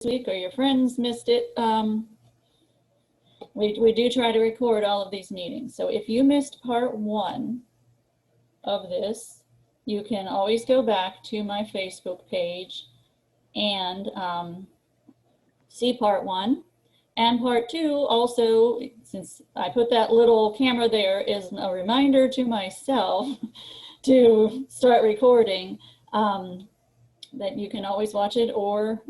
week or your friends missed it, we do try to record all of these meetings. So if you missed part 1 of this, you can always go back to my Facebook page and see part 1. And part 2 also, since I put that little camera there, is a reminder to myself to start recording, that you can always watch it or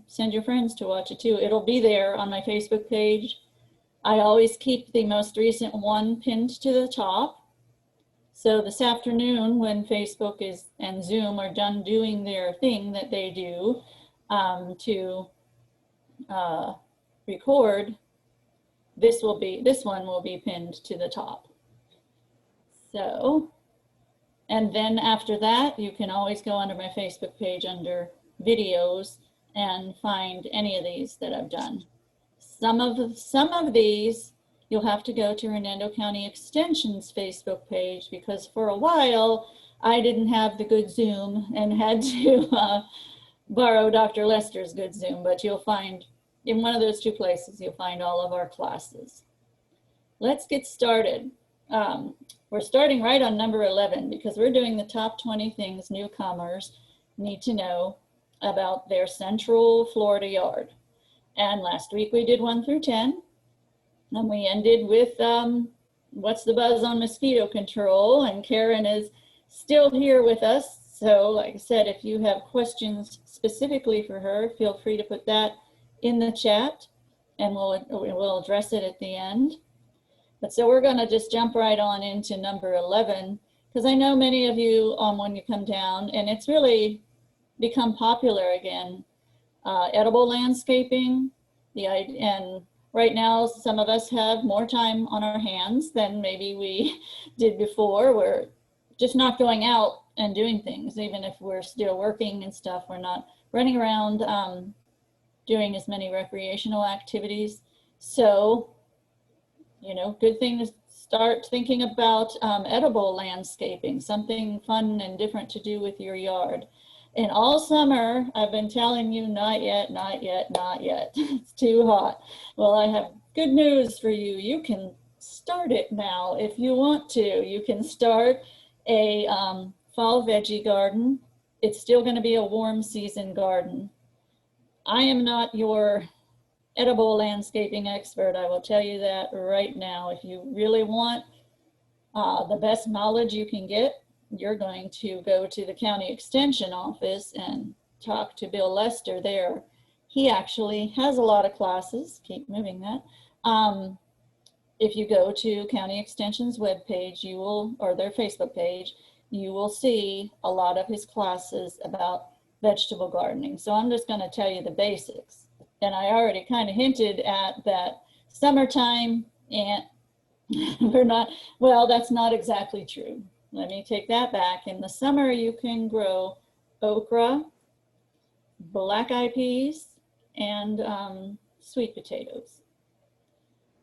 send your friends to watch it too. It'll be there on my Facebook page. I always keep the most recent one pinned to the top. So this afternoon, when Facebook and Zoom are done doing their thing that they do to record, this one will be pinned to the top. So, and then after that, you can always go under my Facebook page under videos and find any of these that I've done. Some of these, you'll have to go to Hernando County Extension's Facebook page, because for a while, I didn't have the good Zoom and had to borrow Dr. Lester's good Zoom, but you'll find, in one of those 2 places, you'll find all of our classes. Let's get started. We're starting right on number 11 because we're doing the top 20 things newcomers need to know about their Central Florida yard. And last week we did 1 through 10, and we ended with what's the buzz on mosquito control, and Karen is still here with us. So like I said, if you have questions specifically for her, feel free to put that in the chat and we'll address it at the end. But so we're going to just jump right on into number 11, because I know many of you when you come down, and it's really become popular again, edible landscaping. And right now some of us have more time on our hands than maybe we did before. We're just not going out and doing things. Even if we're still working and stuff, we're not running around doing as many recreational activities. So, you know, good thing to start thinking about edible landscaping, something fun and different to do with your yard. And all summer, I've been telling you, not yet, not yet, not yet. It's too hot. Well, I have good news for you. You can start it now if you want to. You can start a fall veggie garden. It's still going to be a warm season garden. I am not your edible landscaping expert. I will tell you that right now. If you really want the best knowledge you can get, you're going to go to the county extension office and talk to Bill Lester there. He actually has a lot of classes. Keep moving that. If you go to county extension's webpage, you will, or their Facebook page, you will see a lot of his classes about vegetable gardening. So I'm just going to tell you the basics. And I already kind of hinted at that summertime, and we're not, well, that's not exactly true. Let me take that back. In the summer, you can grow okra, black-eyed peas, and sweet potatoes.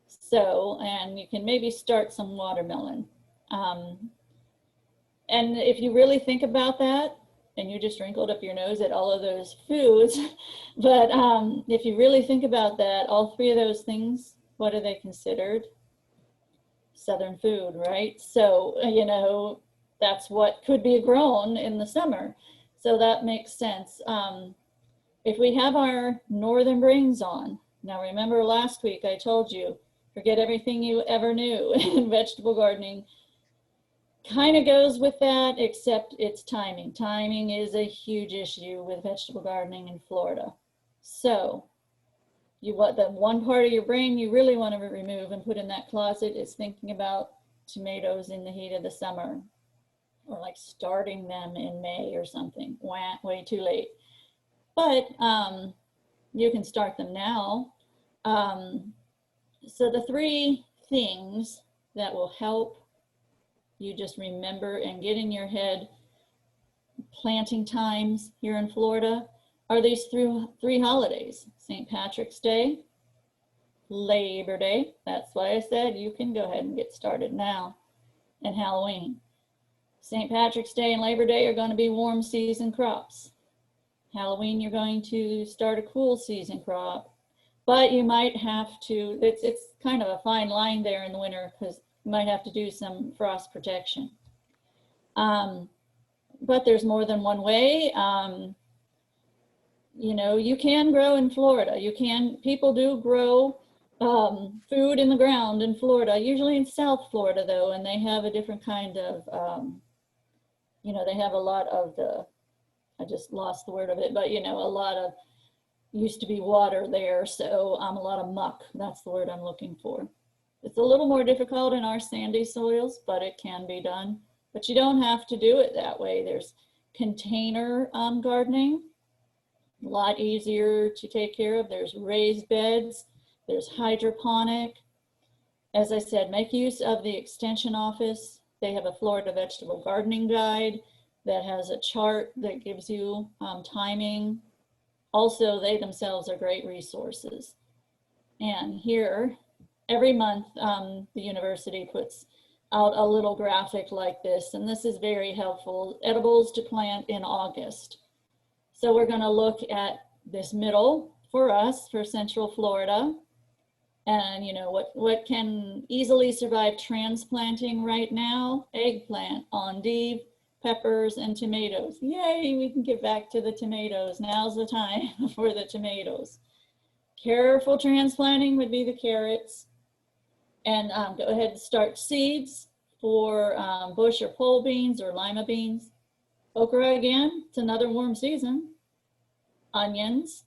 So, and you can maybe start some watermelon. And if you really think about that, and you just wrinkled up your nose at all of those foods, but if you really think about that, all 3 of those things, what are they considered? Southern food, right? So, you know, that's what could be grown in the summer. So that makes sense. If we have our northern rings on, now remember last week I told you, forget everything you ever knew in vegetable gardening. Kind of goes with that, except it's timing. Timing is a huge issue with vegetable gardening in Florida. So you want the one part of your brain you really want to remove and put in that closet is thinking about tomatoes in the heat of the summer, or like starting them in May or something. Wah, way too late. But you can start them now. So the 3 things that will help you just remember and get in your head planting times here in Florida are these 3 holidays: St. Patrick's Day, Labor Day, that's why I said you can go ahead and get started now, and Halloween. St. Patrick's Day and Labor Day are going to be warm season crops. Halloween, you're going to start a cool season crop, but you might have to, it's kind of a fine line there in the winter because you might have to do some frost protection. But there's more than one way. You know, you can grow in Florida. People do grow food in the ground in Florida, usually in South Florida though, and they have a different kind of, you know, they have a lot of I just lost the word of it, but you know, a lot of, used to be water there, so a lot of muck, that's the word I'm looking for. It's a little more difficult in our sandy soils, but it can be done. But you don't have to do it that way. There's container gardening, a lot easier to take care of. There's raised beds, there's hydroponic. As I said, make use of the extension office. They have a Florida vegetable gardening guide that has a chart that gives you timing. Also, they themselves are great resources. And here, every month, the university puts out a little graphic like this, and this is very helpful. Edibles to plant in August. So we're going to look at this middle for us, for Central Florida. And you know, what can easily survive transplanting right now? Eggplant, endive, peppers, and tomatoes. Yay, we can get back to the tomatoes. Now's the time for the tomatoes. Careful transplanting would be the carrots. And go ahead and start seeds for bush or pole beans or lima beans. Okra again, it's another warm season. Onions,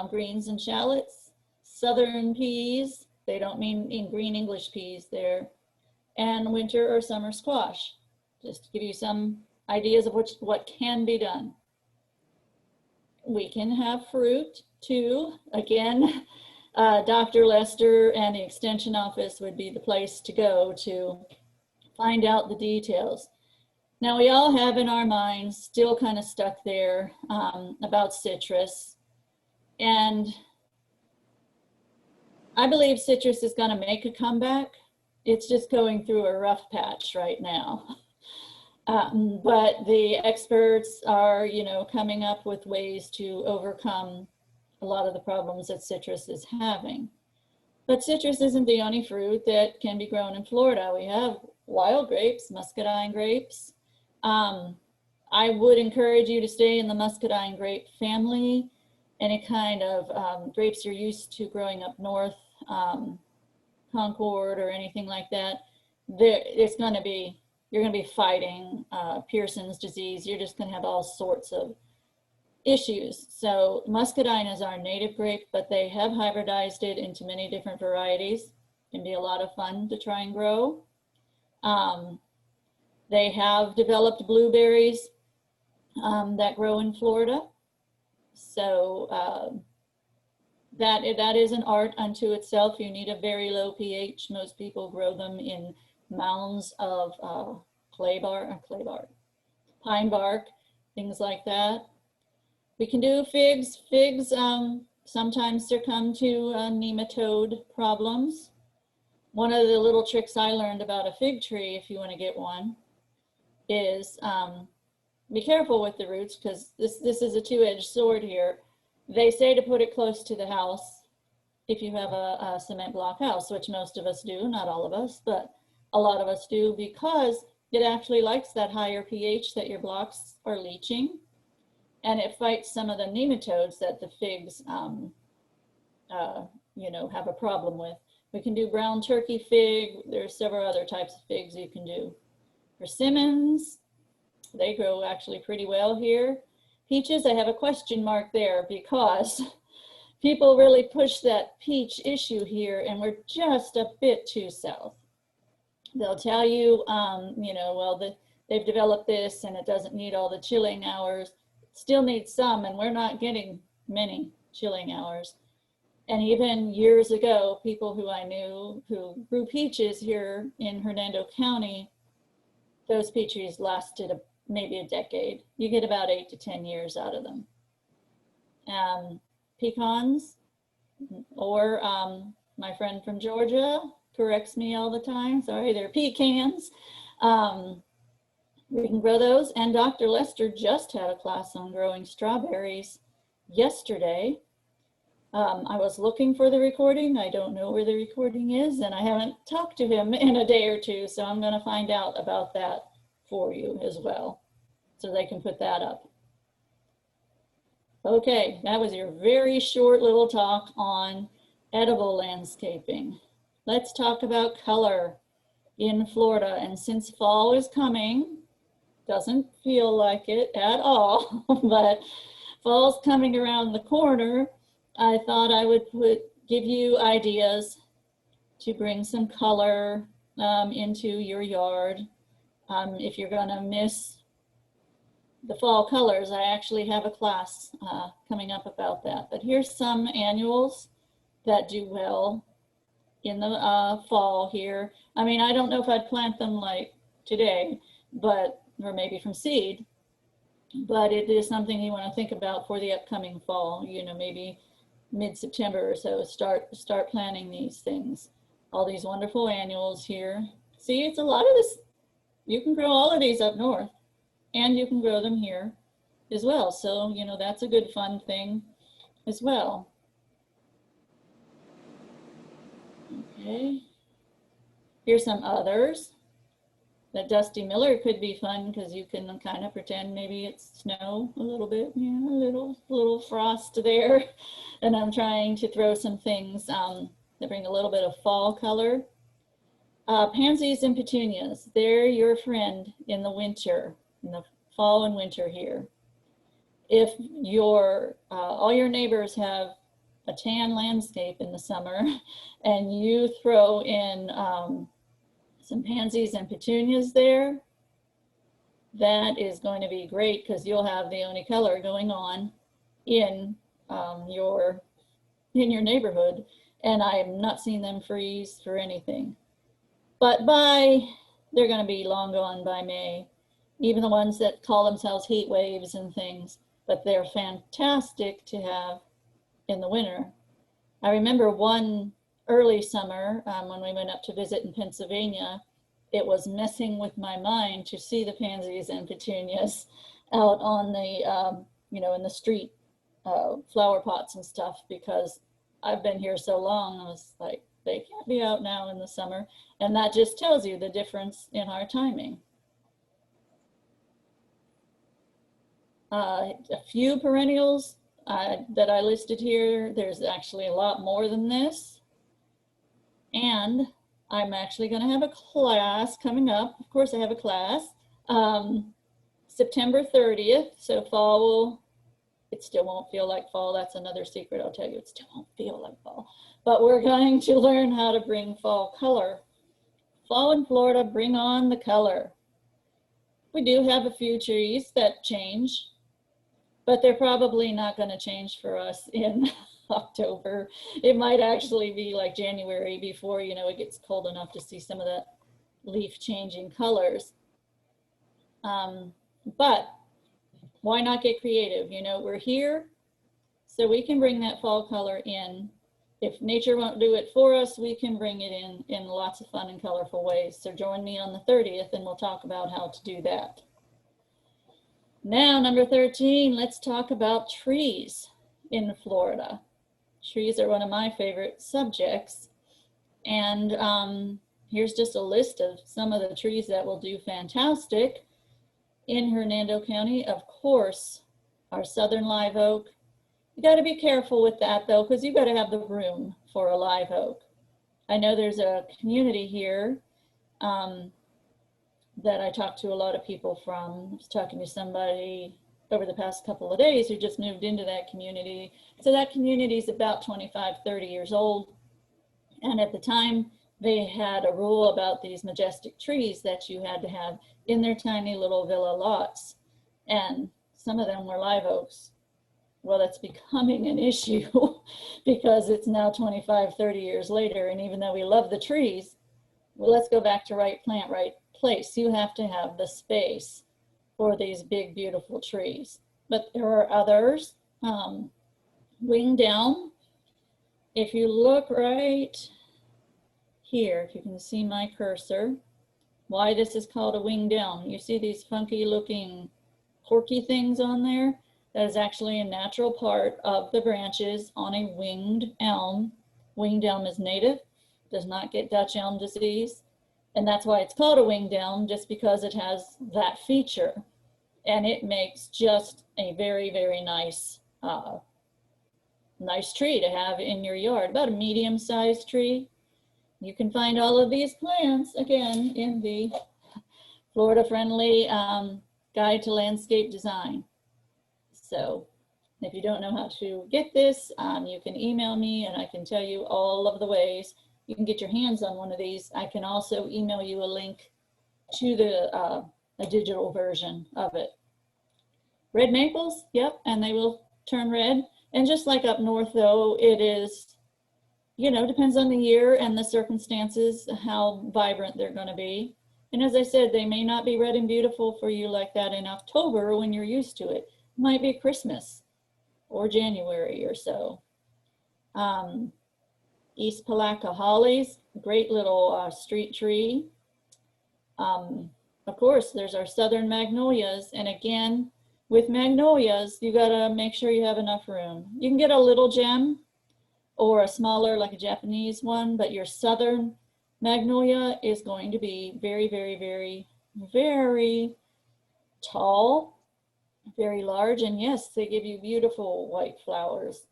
greens and shallots, southern peas, they don't mean green English peas there, and winter or summer squash, just to give you some ideas of what can be done. We can have fruit too. Again, Dr. Lester and the Extension Office would be the place to go to find out the details. Now, we all have in our minds, still kind of stuck there, about citrus. And I believe citrus is going to make a comeback. It's just going through a rough patch right now. But the experts are, you know, coming up with ways to overcome a lot of the problems that citrus is having. But citrus isn't the only fruit that can be grown in Florida. We have wild grapes, muscadine grapes. I would encourage you to stay in the muscadine grape family. Any kind of grapes you're used to growing up north, Concord or anything like that, it's going to be, you're going to be fighting Pearson's disease. You're just going to have all sorts of issues. So muscadine is our native grape, but they have hybridized it into many different varieties. It can be a lot of fun to try and grow. They have developed blueberries that grow in Florida. So that is an art unto itself. You need a very low pH. Most people grow them in mounds of pine bark, things like that. We can do figs. Figs sometimes succumb to nematode problems. One of the little tricks I learned about a fig tree, if you want to get one, is be careful with the roots, because this is a two-edged sword here. They say to put it close to the house if you have a cement block house, which most of us do, not all of us, but a lot of us do, because it actually likes that higher pH that your blocks are leaching, and it fights some of the nematodes that the figs you know, have a problem with. We can do brown turkey fig. There's several other types of figs you can do. Persimmons, they grow actually pretty well here. Peaches, I have a question mark there because people really push that peach issue here, and we're just a bit too south. They'll tell you, you know, well, they've developed this and it doesn't need all the chilling hours. It still needs some, and we're not getting many chilling hours. And even years ago, people who I knew who grew peaches here in Hernando County, those peach trees lasted maybe a decade. You get about 8 to 10 years out of them. Pecans, or my friend from Georgia corrects me all the time. Sorry, they're pecans. We can grow those. And Dr. Lester just had a class on growing strawberries yesterday. I was looking for the recording. I don't know where the recording is, and I haven't talked to him in a day or two, so I'm going to find out about that for you as well, so they can put that up. Okay, that was your very short little talk on edible landscaping. Let's talk about color in Florida. And since fall is coming, doesn't feel like it at all, but fall's coming around the corner, I thought I would give you ideas to bring some color into your yard. If you're gonna miss the fall colors, I actually have a class coming up about that. But here's some annuals that do well in the fall here. I mean, I don't know if I'd plant them like today, but, or maybe from seed, but it is something you want to think about for the upcoming fall. You know, maybe mid-September or so, start planting these things. All these wonderful annuals here. See, it's a lot of this. You can grow all of these up north, and you can grow them here as well. So, you know, that's a good fun thing as well. Okay, here's some others. That Dusty Miller could be fun because you can kind of pretend maybe it's snow a little bit, yeah, a little frost there. And I'm trying to throw some things that bring a little bit of fall color. Pansies and petunias, they're your friend in the winter, in the fall and winter here. If your all your neighbors have a tan landscape in the summer and you throw in some pansies and petunias there, that is going to be great because you'll have the only color going on in your neighborhood. And I'm not seeing them freeze for anything. But they're going to be long gone by May. Even the ones that call themselves heat waves and things, but they're fantastic to have in the winter. I remember one early summer when we went up to visit in Pennsylvania, it was messing with my mind to see the pansies and petunias out on the, you know, in the street flower pots and stuff, because I've been here so long, I was like, they can't be out now in the summer. And that just tells you the difference in our timing. A few perennials that I listed here. There's actually a lot more than this. And I'm actually going to have a class coming up. Of course, I have a class. September 30th. So fall will, it still won't feel like fall. That's another secret I'll tell you. It still won't feel like fall. But we're going to learn how to bring fall color. Fall in Florida, bring on the color. We do have a few trees that change, but they're probably not going to change for us in October. It might actually be like January before, you know, it gets cold enough to see some of that leaf changing colors. But why not get creative? You know, we're here, so we can bring that fall color in. If nature won't do it for us, we can bring it in lots of fun and colorful ways. So join me on the 30th and we'll talk about how to do that. Now, number 13, let's talk about trees in Florida. Trees are one of my favorite subjects. And here's just a list of some of the trees that will do fantastic in Hernando County. Of course, our southern live oak. You got to be careful with that though, because you've got to have the room for a live oak. I know there's a community here that I talked to a lot of people from. I was talking to somebody over the past couple of days who just moved into that community. So that community is about 25, 30 years old. And at the time, they had a rule about these majestic trees that you had to have in their tiny little villa lots. And some of them were live oaks. Well, that's becoming an issue because it's now 25, 30 years later. And even though we love the trees, well, let's go back to right plant, right place. You have to have the space for these big, beautiful trees. But there are others. Wing down. If you look right here, if you can see my cursor, why this is called a winged elm. You see these funky looking corky things on there? That is actually a natural part of the branches on a winged elm. Winged elm is native, does not get Dutch elm disease. And that's why it's called a winged elm, just because it has that feature. And it makes just a very, very nice, nice tree to have in your yard, about a medium-sized tree. You can find all of these plants, again, in the Florida-friendly Guide to Landscape Design. So if you don't know how to get this, you can email me and I can tell you all of the ways you can get your hands on one of these. I can also email you a link to the a digital version of it. Red maples, yep, and they will turn red. And just like up north though, it is, you know, depends on the year and the circumstances, how vibrant they're going to be. And as I said, they may not be red and beautiful for you like that in October when you're used to it. It might be Christmas or January or so. East Palatka hollies, great little street tree. Of course, there's our southern magnolias. And again, with magnolias, you gotta make sure you have enough room. You can get a little gem or a smaller, like a Japanese one, but your southern magnolia is going to be very, very, very, very tall, very large. And yes, they give you beautiful white flowers,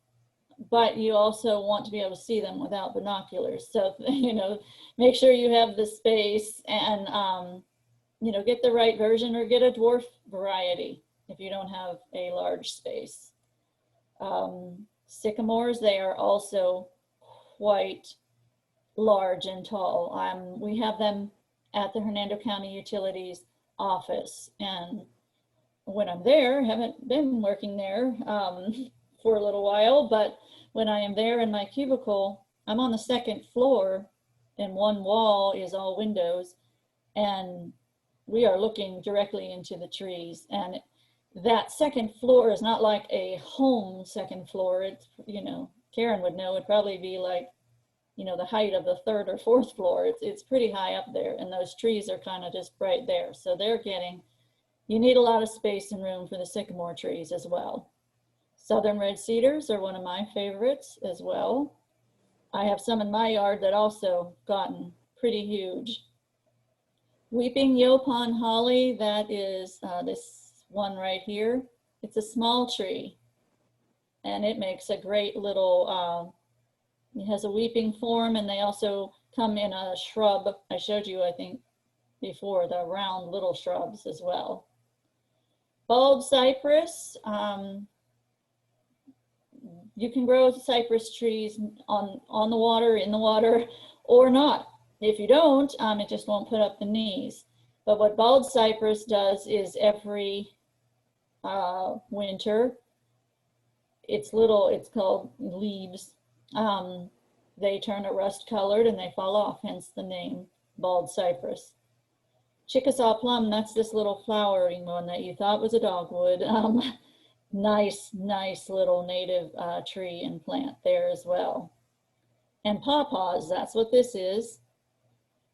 but you also want to be able to see them without binoculars. So, you know, make sure you have the space and, you know, get the right version or get a dwarf variety if you don't have a large space. Sycamores, they are also quite large and tall. We have them at the Hernando County Utilities office, and when I'm there, haven't been working there for a little while, but when I am there in my cubicle, I'm on the second floor and one wall is all windows, and we are looking directly into the trees. And that second floor is not like a home second floor. It's, you know, Karen would know, it'd probably be like, you know, the height of the third or fourth floor. It's pretty high up there, and those trees are kind of just right there. So they're getting, you need a lot of space and room for the sycamore trees as well. Southern red cedars are one of my favorites as well. I have some in my yard that also gotten pretty huge. Weeping Yaupon holly, that is this one right here. It's a small tree, and it makes a great little, it has a weeping form, and they also come in a shrub. I showed you, I think, before, the round little shrubs as well. Bulb cypress, you can grow cypress trees on the water, in the water, or not. If you don't, it just won't put up the knees. But what bulb cypress does is every winter, it's called leaves. They turn a rust colored and they fall off, hence the name bald cypress. Chickasaw plum, that's this little flowering one that you thought was a dogwood. Nice little native tree and plant there as well. And pawpaws, that's what this is.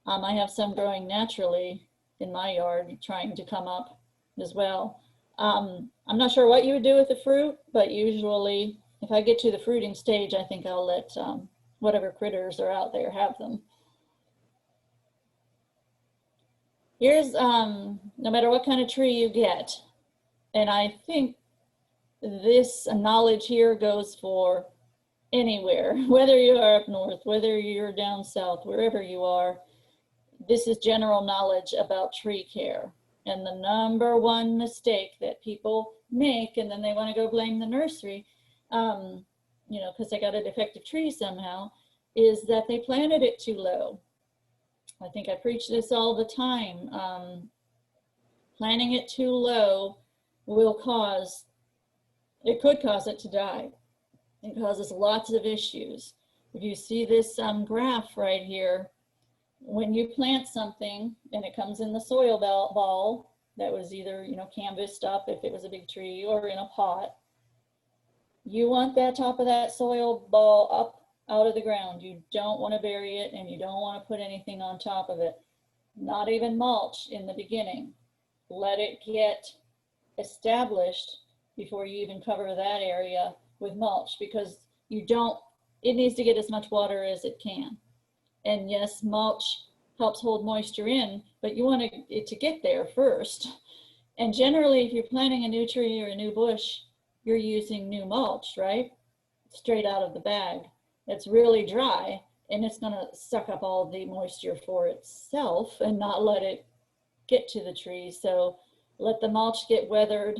I have some growing naturally in my yard, trying to come up as well. I'm not sure what you would do with the fruit, but usually if I get to the fruiting stage, I think I'll let whatever critters are out there have them. Here's, no matter what kind of tree you get, and I think this knowledge here goes for anywhere, whether you are up north, whether you're down south, wherever you are, this is general knowledge about tree care. And the number one mistake that people make, and then they want to go blame the nursery, you know, because they got a defective tree somehow, is that they planted it too low. I think I preach this all the time. Planting it too low will cause, it could cause it to die. It causes lots of issues. If you see this graph right here, when you plant something and it comes in the soil ball that was either, you know, canvassed up if it was a big tree or in a pot, you want that top of that soil ball up out of the ground. You don't want to bury it, and you don't want to put anything on top of it. not even mulch in the beginning. Let it get established before you even cover that area with mulch, because it needs to get as much water as it can. And yes, mulch helps hold moisture in, but you want it to get there first. And generally, if you're planting a new tree or a new bush, you're using new mulch, right? Straight out of the bag. It's really dry, and it's going to suck up all the moisture for itself and not let it get to the tree. So let the mulch get weathered,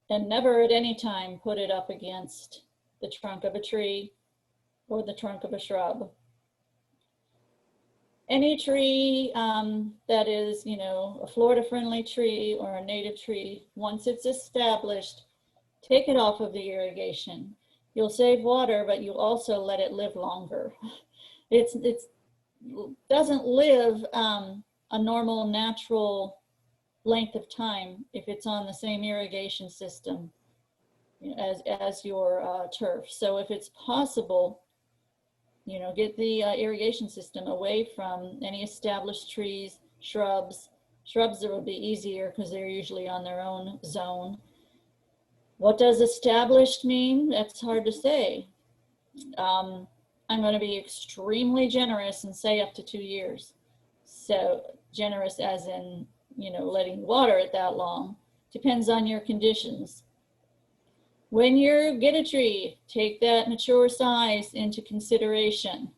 and never at any time put it up against the trunk of a tree or the trunk of a shrub. Any tree that is, a Florida-friendly tree or a native tree, once it's established, take it off of the irrigation. You'll save water, but you also let it live longer. It doesn't live a normal, natural length of time if it's on the same irrigation system as your turf. So if it's possible, get the irrigation system away from any established trees, shrubs. Shrubs will be easier because they're usually on their own zone. What does established mean? That's hard to say. I'm going to be extremely generous and say up to 2 years. So generous as in, letting water it that long. Depends on your conditions. When you get a tree, take that mature size into consideration.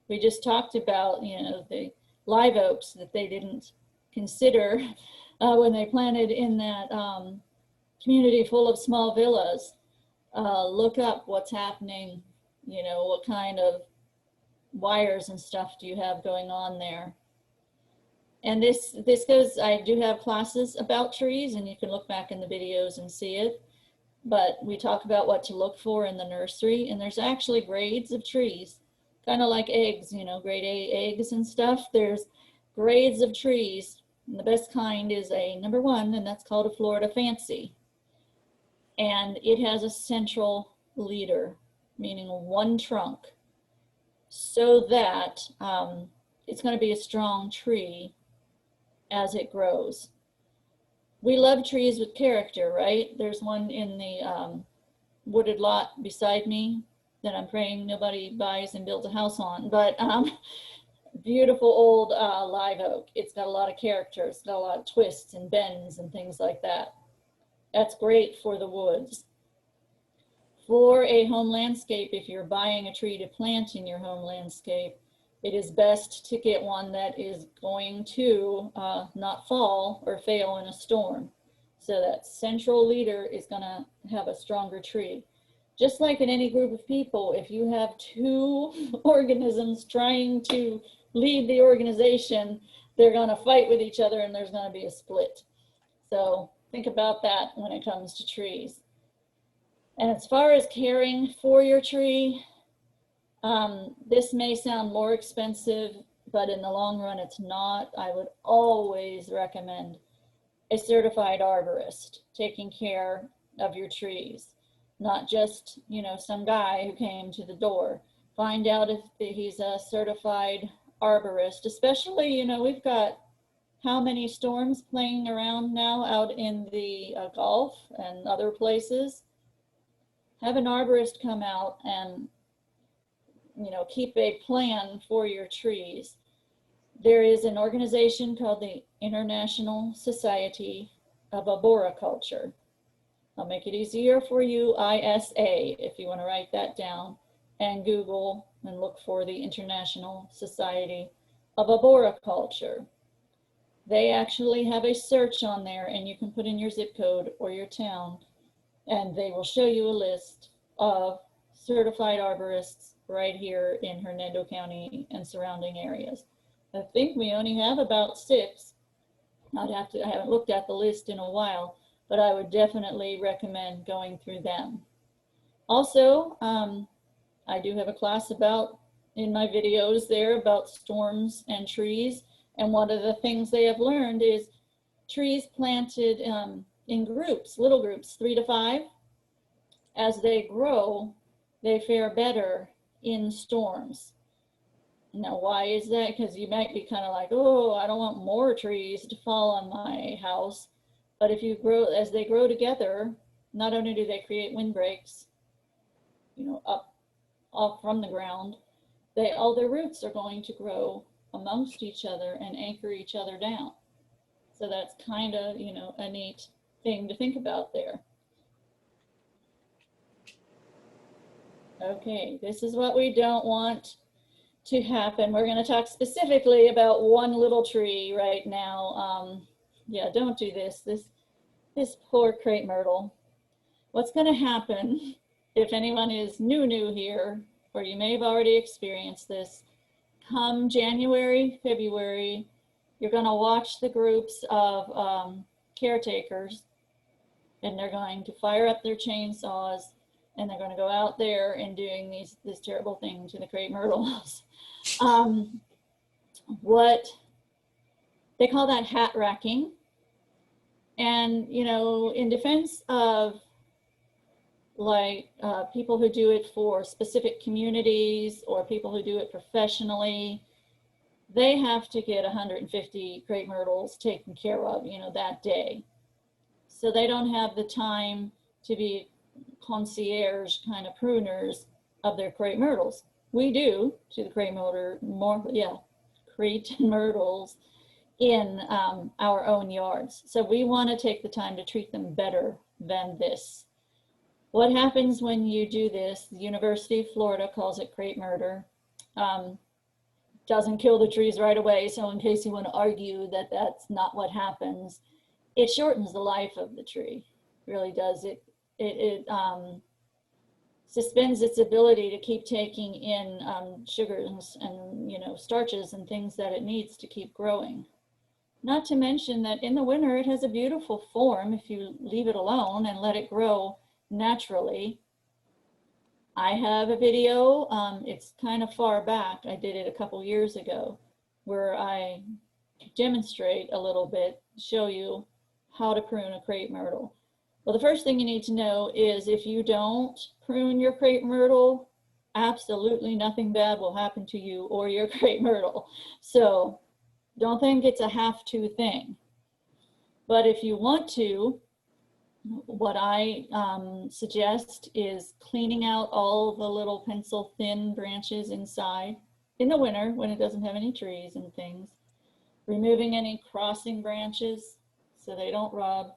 We just talked about, the live oaks that they didn't consider when they planted in that community full of small villas. Look up what's happening, what kind of wires and stuff do you have going on there. And this goes, I do have classes about trees, and you can look back in the videos and see it. But we talk about what to look for in the nursery, and there's actually grades of trees, kind of like eggs, grade A eggs and stuff. There's grades of trees, and the best kind is a number 1, and that's called a Florida Fancy. And it has a central leader, meaning one trunk, so that it's going to be a strong tree as it grows. We love trees with character, right? There's one in the wooded lot beside me that I'm praying nobody buys and builds a house on, but beautiful old live oak. It's got a lot of character. It's got a lot of twists and bends and things like that. That's great for the woods. For a home landscape, if you're buying a tree to plant in your home landscape, it is best to get one that is going to not fall or fail in a storm. So that central leader is going to have a stronger tree. Just like in any group of people, if you have 2 organisms trying to lead the organization, they're going to fight with each other and there's going to be a split. So think about that when it comes to trees. And as far as caring for your tree, this may sound more expensive, but in the long run, it's not. I would always recommend a certified arborist taking care of your trees, not just, some guy who came to the door. Find out if he's a certified arborist, especially, we've got how many storms playing around now out in the Gulf and other places. Have an arborist come out and keep a plan for your trees. There is an organization called the International Society of Arboriculture. I'll make it easier for you, ISA, if you want to write that down, and Google and look for the International Society of Arboriculture. They actually have a search on there, and you can put in your zip code or your town, and they will show you a list of certified arborists right here in Hernando County and surrounding areas. I think we only have about 6. I haven't looked at the list in a while, but I would definitely recommend going through them. Also, I do have a class in my videos there about storms and trees. And one of the things they have learned is trees planted in groups, little groups, 3 to 5, as they grow, they fare better in storms. Now, why is that? Because you might be kind of like, oh, I don't want more trees to fall on my house. But if you grow, as they grow together, not only do they create windbreaks, up off from the ground, all their roots are going to grow amongst each other and anchor each other down. So that's kind of, a neat thing to think about there. Okay, this is what we don't want to happen. We're going to talk specifically about one little tree right now. Yeah, don't do this. This poor crepe myrtle. What's going to happen if anyone is new here, or you may have already experienced this, come January, February, you're going to watch the groups of caretakers, and they're going to fire up their chainsaws, and they're going to go out there and doing this terrible thing to the crepe myrtles. What they call that hat racking. And, in defense of people who do it for specific communities or people who do it professionally, they have to get 150 crepe myrtles taken care of, that day. So they don't have the time to be concierge kind of pruners of their crepe myrtles. We do to the crepe myrtles in our own yards. So we want to take the time to treat them better than this. What happens when you do this, the University of Florida calls it crepe murder. Doesn't kill the trees right away, so in case you want to argue that that's not what happens, it shortens the life of the tree. It really does. It suspends its ability to keep taking in sugars and starches and things that it needs to keep growing. Not to mention that in the winter it has a beautiful form if you leave it alone and let it grow naturally. I have a video, it's kind of far back, I did it a couple years ago, where I demonstrate a little bit, show you how to prune a crepe myrtle. Well, the first thing you need to know is if you don't prune your crepe myrtle, absolutely nothing bad will happen to you or your crepe myrtle. So don't think it's a have-to thing. But if you want to, what I suggest is cleaning out all the little pencil thin branches inside in the winter when it doesn't have any trees and things, removing any crossing branches so they don't rub,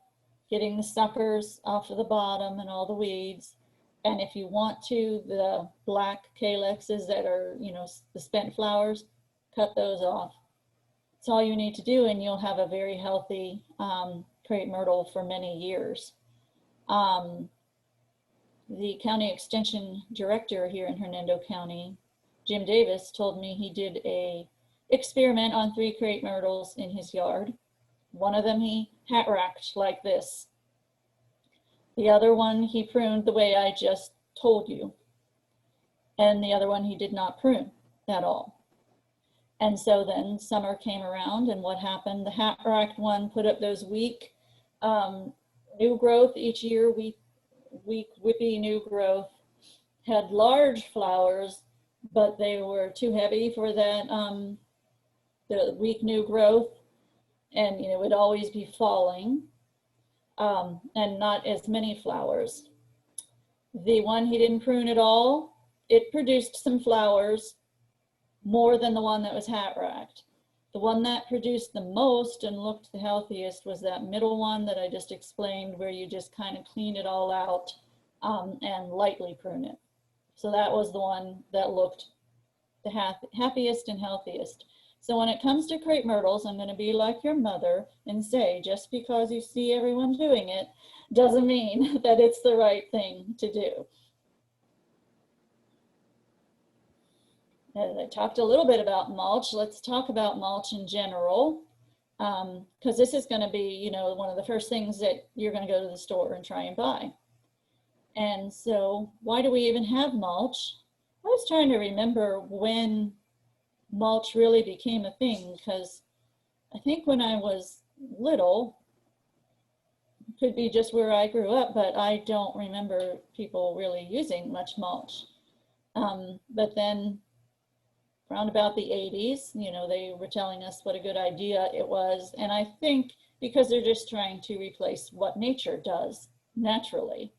getting the suckers off of the bottom and all the weeds. And if you want to, the black calexes that are, the spent flowers, cut those off. It's all you need to do, and you'll have a very healthy crepe myrtle for many years. The county extension director here in Hernando County, Jim Davis, told me he did a experiment on 3 crepe myrtles in his yard. One of them he hat racked like this. The other one he pruned the way I just told you. And the other one he did not prune at all. And so then summer came around, and what happened? The hat racked one put up those weak new growth each year, weak whippy new growth, had large flowers, but they were too heavy for that, the weak new growth, and would always be falling, and not as many flowers. The one he didn't prune at all, it produced some flowers, more than the one that was hat racked. The one that produced the most and looked the healthiest was that middle one that I just explained, where you just kind of clean it all out and lightly prune it. So that was the one that looked the happiest and healthiest. So when it comes to crepe myrtles, I'm going to be like your mother and say, just because you see everyone doing it doesn't mean that it's the right thing to do. I talked a little bit about mulch. Let's talk about mulch in general, because this is going to be, one of the first things that you're going to go to the store and try and buy. And so why do we even have mulch? I was trying to remember when mulch really became a thing, because I think when I was little, could be just where I grew up, but I don't remember people really using much mulch. But then around about the 80s. You know, they were telling us what a good idea it was. And I think because they're just trying to replace what nature does naturally.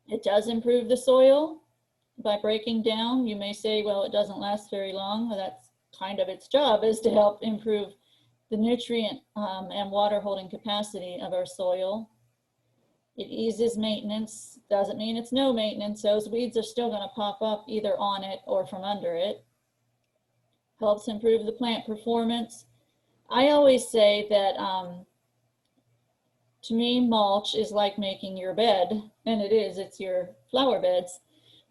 It does improve the soil by breaking down. You may say, well, it doesn't last very long. Well, that's kind of its job, is to help improve the nutrient and water holding capacity of our soil. It eases maintenance. Doesn't mean it's no maintenance. Those weeds are still going to pop up either on it or from under it. Helps improve the plant performance. I always say that to me, mulch is like making your bed, and it is, it's your flower beds,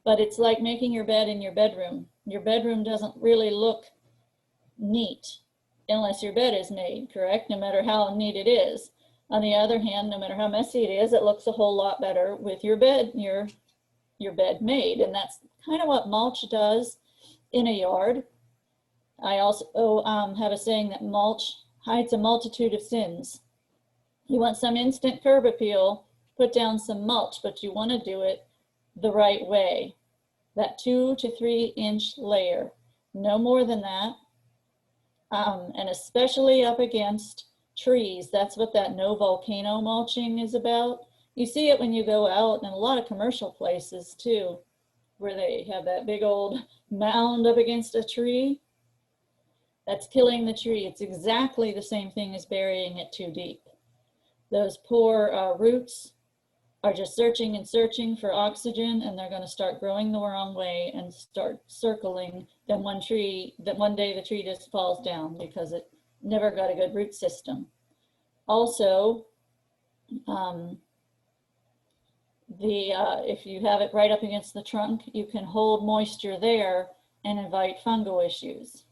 but it's like making your bed in your bedroom. Your bedroom doesn't really look neat unless your bed is made, correct? No matter how neat it is. On the other hand, no matter how messy it is, it looks a whole lot better with your bed, your bed made. And that's kind of what mulch does in a yard. I also have a saying that mulch hides a multitude of sins. You want some instant curb appeal, put down some mulch, but you want to do it the right way. That 2 to 3 inch layer, no more than that. And especially up against trees. That's what that no volcano mulching is about. You see it when you go out in a lot of commercial places too, where they have that big old mound up against a tree. That's killing the tree. It's exactly the same thing as burying it too deep. Those poor roots are just searching and searching for oxygen, and they're going to start growing the wrong way and start circling. Then one day the tree just falls down because it never got a good root system. Also, if you have it right up against the trunk, you can hold moisture there and invite fungal issues.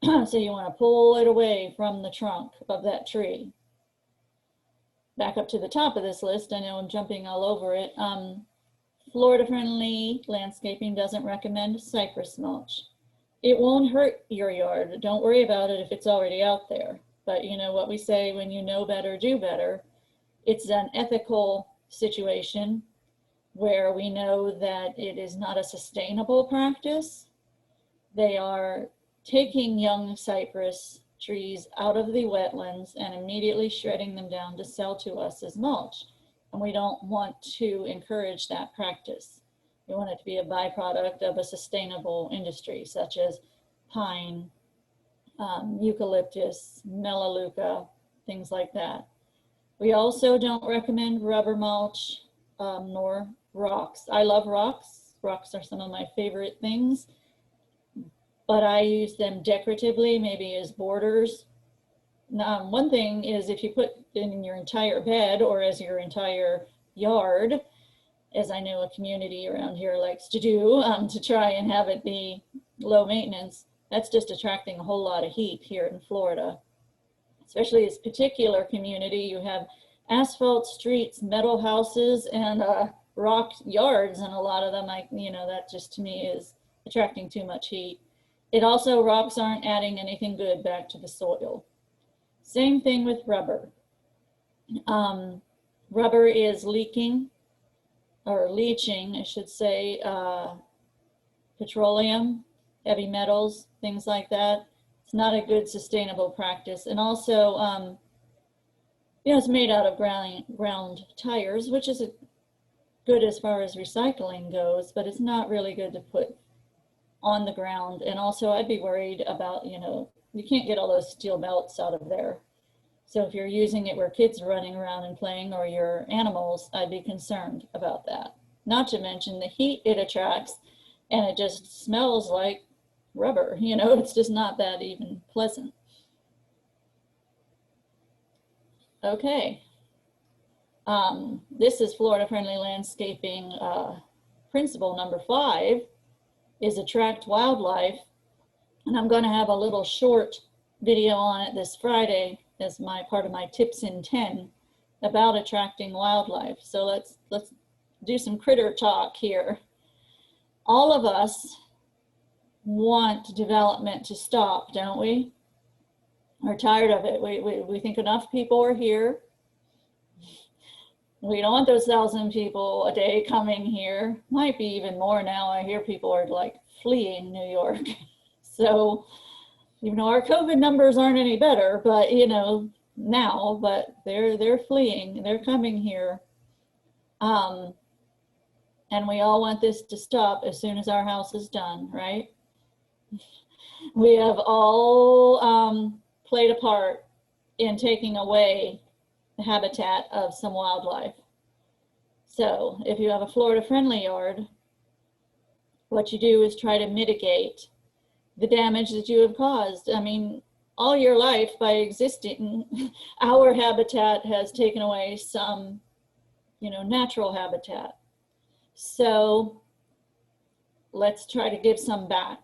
So you want to pull it away from the trunk of that tree. Back up to the top of this list, I know I'm jumping all over it. Florida-friendly landscaping doesn't recommend cypress mulch. It won't hurt your yard. Don't worry about it if it's already out there. But you know what we say, when you know better, do better. It's an ethical situation where we know that it is not a sustainable practice. They are taking young cypress trees out of the wetlands and immediately shredding them down to sell to us as mulch. And we don't want to encourage that practice. We want it to be a byproduct of a sustainable industry, such as pine, eucalyptus, melaleuca, things like that. We also don't recommend rubber mulch nor rocks. I love rocks. Rocks are some of my favorite things, but I use them decoratively, maybe as borders. One thing is, if you put in your entire bed or as your entire yard, as I know a community around here likes to do, to try and have it be low maintenance, that's just attracting a whole lot of heat here in Florida. Especially this particular community, you have asphalt streets, metal houses, and rock yards, and a lot of them, that just to me is attracting too much heat. It also, rocks aren't adding anything good back to the soil. Same thing with rubber. Rubber is leaking, or leaching, I should say, petroleum, heavy metals, things like that. It's not a good sustainable practice. And also, it's made out of ground tires, which is good as far as recycling goes, but it's not really good to put on the ground. And also, I'd be worried about, you can't get all those steel belts out of there. So if you're using it where kids are running around and playing, or your animals, I'd be concerned about that. Not to mention the heat it attracts, and it just smells like rubber. It's just not that even pleasant. Okay. This is Florida-friendly landscaping principle number 5. Is attract wildlife, and I'm going to have a little short video on it this Friday as part of my tips in 10 about attracting wildlife. So let's do some critter talk here. All of us want development to stop, don't we? We're tired of it. We think enough people are here. We don't want those 1,000 people a day coming here. Might be even more now. I hear people are like fleeing New York. So even though our COVID numbers aren't any better, but you know, now, but they're fleeing, they're coming here. And we all want this to stop as soon as our house is done, right? We have all played a part in taking away the habitat of some wildlife. So if you have a Florida-friendly yard, what you do is try to mitigate the damage that you have caused. I mean, all your life by existing, our habitat has taken away some, you know, natural habitat. So let's try to give some back.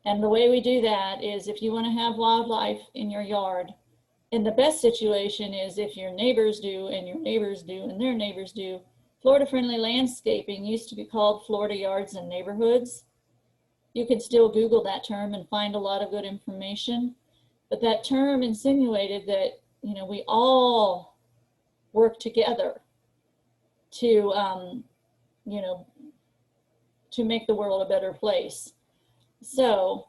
And the way we do that is if you want to have wildlife in your yard, and the best situation is if your neighbors do, and your neighbors do, and their neighbors do. Florida-friendly landscaping used to be called Florida Yards and Neighborhoods. You could still Google that term and find a lot of good information. But that term insinuated that, you know, we all work together to, you know, to make the world a better place. So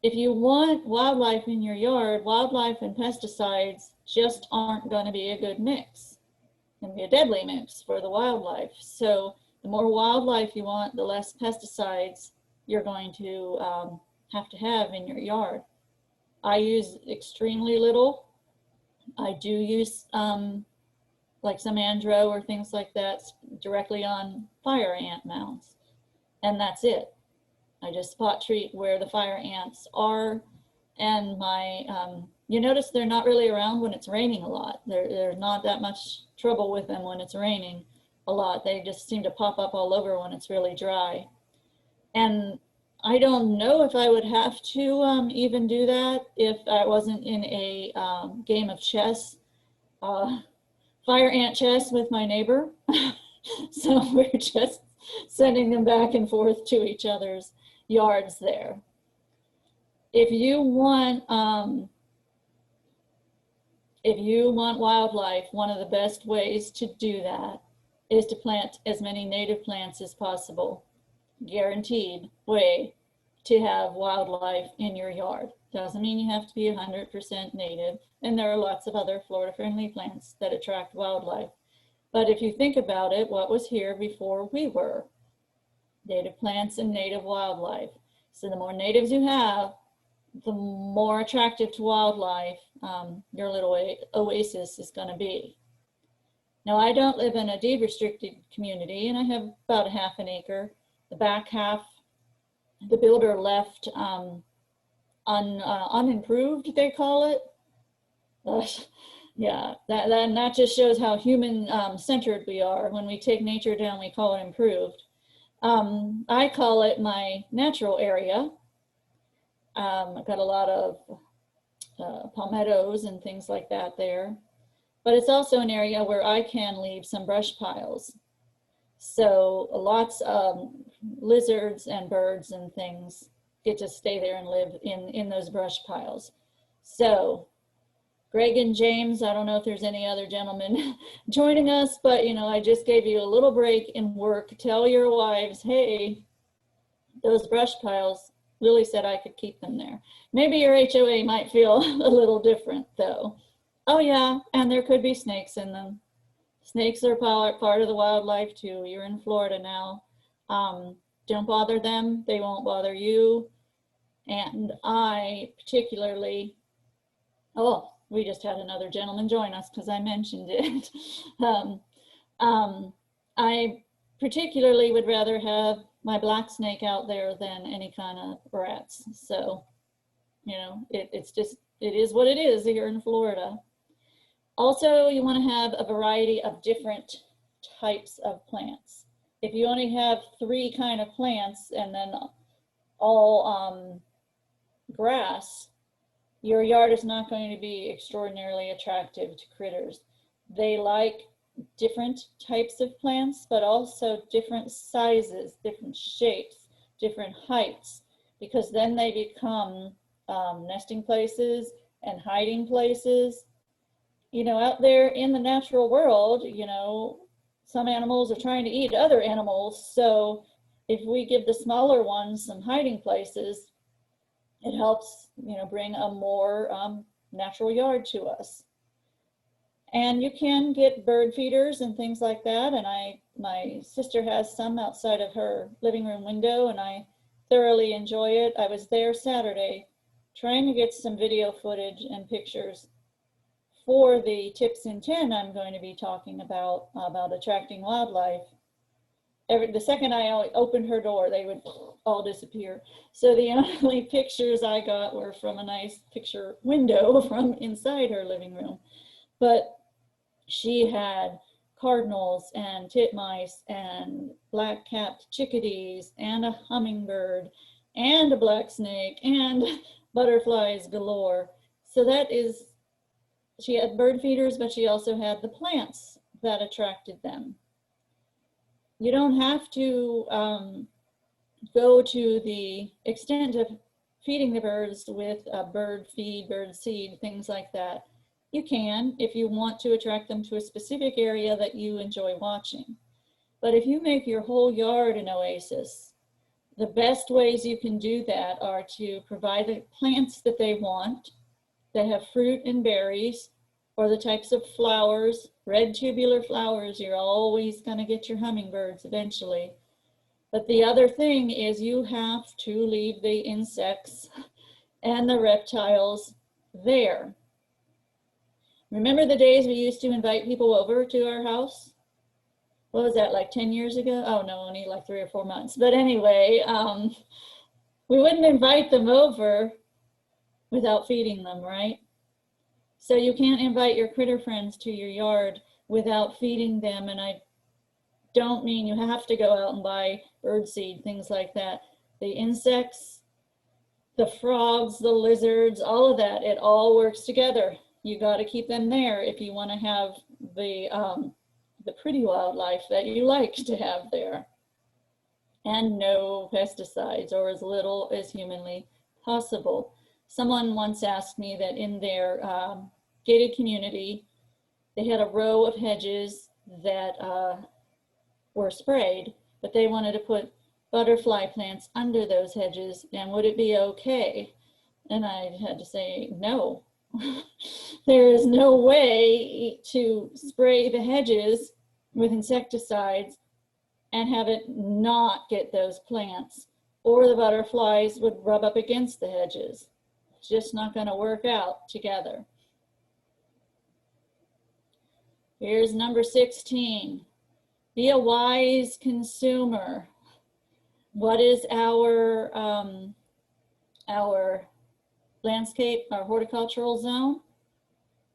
if you want wildlife in your yard, wildlife and pesticides just aren't going to be a good mix. It's going to be a deadly mix for the wildlife. So the more wildlife you want, the less pesticides you're going to have in your yard. I use extremely little. I do use like some andro or things like that directly on fire ant mounds, and that's it. I just spot treat where the fire ants are, and my, you notice they're not really around when it's raining a lot. There's not that much trouble with them when it's raining a lot. They just seem to pop up all over when it's really dry. And I don't know if I would have to even do that if I wasn't in a game of chess, fire ant chess with my neighbor. So we're just sending them back and forth to each other's yards there. If you want wildlife, one of the best ways to do that is to plant as many native plants as possible. Guaranteed way to have wildlife in your yard. Doesn't mean you have to be 100% native, and there are lots of other Florida-friendly plants that attract wildlife. But if you think about it, what was here before we were? Native plants and native wildlife. So the more natives you have, the more attractive to wildlife your little oasis is going to be. Now, I don't live in a deed restricted community, and I have about 1/2 an acre. The back half, the builder left unimproved, they call it. Yeah, that just shows how human centered we are. When we take nature down, we call it improved. I call it my natural area. I've got a lot of palmettos and things like that there. But it's also an area where I can leave some brush piles. So lots of lizards and birds and things get to stay there and live in those brush piles. So Greg and James, I don't know if there's any other gentlemen joining us, but you know, I just gave you a little break in work. Tell your wives, hey, those brush piles, Lily said I could keep them there. Maybe your HOA might feel a little different though. Oh yeah, and there could be snakes in them. Snakes are part of the wildlife too. You're in Florida now. Don't bother them, they won't bother you. And I particularly, oh, we just had another gentleman join us because I mentioned it. I particularly would rather have my black snake out there than any kind of rats. So, you know, it is what it is here in Florida. Also, you want to have a variety of different types of plants. If you only have 3 kind of plants and then all grass, your yard is not going to be extraordinarily attractive to critters. They like different types of plants, but also different sizes, different shapes, different heights, because then they become nesting places and hiding places. you know, out there in the natural world, you know, some animals are trying to eat other animals. So if we give the smaller ones some hiding places, it helps, you know, bring a more natural yard to us. And you can get bird feeders and things like that. And my sister has some outside of her living room window, and I thoroughly enjoy it. I was there Saturday trying to get some video footage and pictures for the tips in 10 I'm going to be talking about attracting wildlife. The second I opened her door, they would all disappear. So the only pictures I got were from a nice picture window from inside her living room. But she had cardinals and titmice and black-capped chickadees and a hummingbird and a black snake and butterflies galore. So that is, she had bird feeders, but she also had the plants that attracted them. You don't have to go to the extent of feeding the birds with a bird feed, bird seed, things like that. You can if you want to attract them to a specific area that you enjoy watching. But if you make your whole yard an oasis, the best ways you can do that are to provide the plants that they want, that have fruit and berries, or the types of flowers, red tubular flowers. You're always going to get your hummingbirds eventually. But the other thing is you have to leave the insects and the reptiles there. Remember the days we used to invite people over to our house? What was that, like 10 years ago? Oh no, only like 3 or 4 months. But anyway, we wouldn't invite them over without feeding them, right? So you can't invite your critter friends to your yard without feeding them. And I don't mean you have to go out and buy bird seed, things like that. The insects, the frogs, the lizards, all of that, it all works together. You got to keep them there if you want to have the pretty wildlife that you like to have there. And no pesticides, or as little as humanly possible. Someone once asked me that in their gated community, they had a row of hedges that were sprayed, but they wanted to put butterfly plants under those hedges, and would it be okay? And I had to say, no. There is no way to spray the hedges with insecticides and have it not get those plants, or the butterflies would rub up against the hedges. It's just not going to work out together. Here's number 16. Be a wise consumer. What is our landscape, our horticultural zone?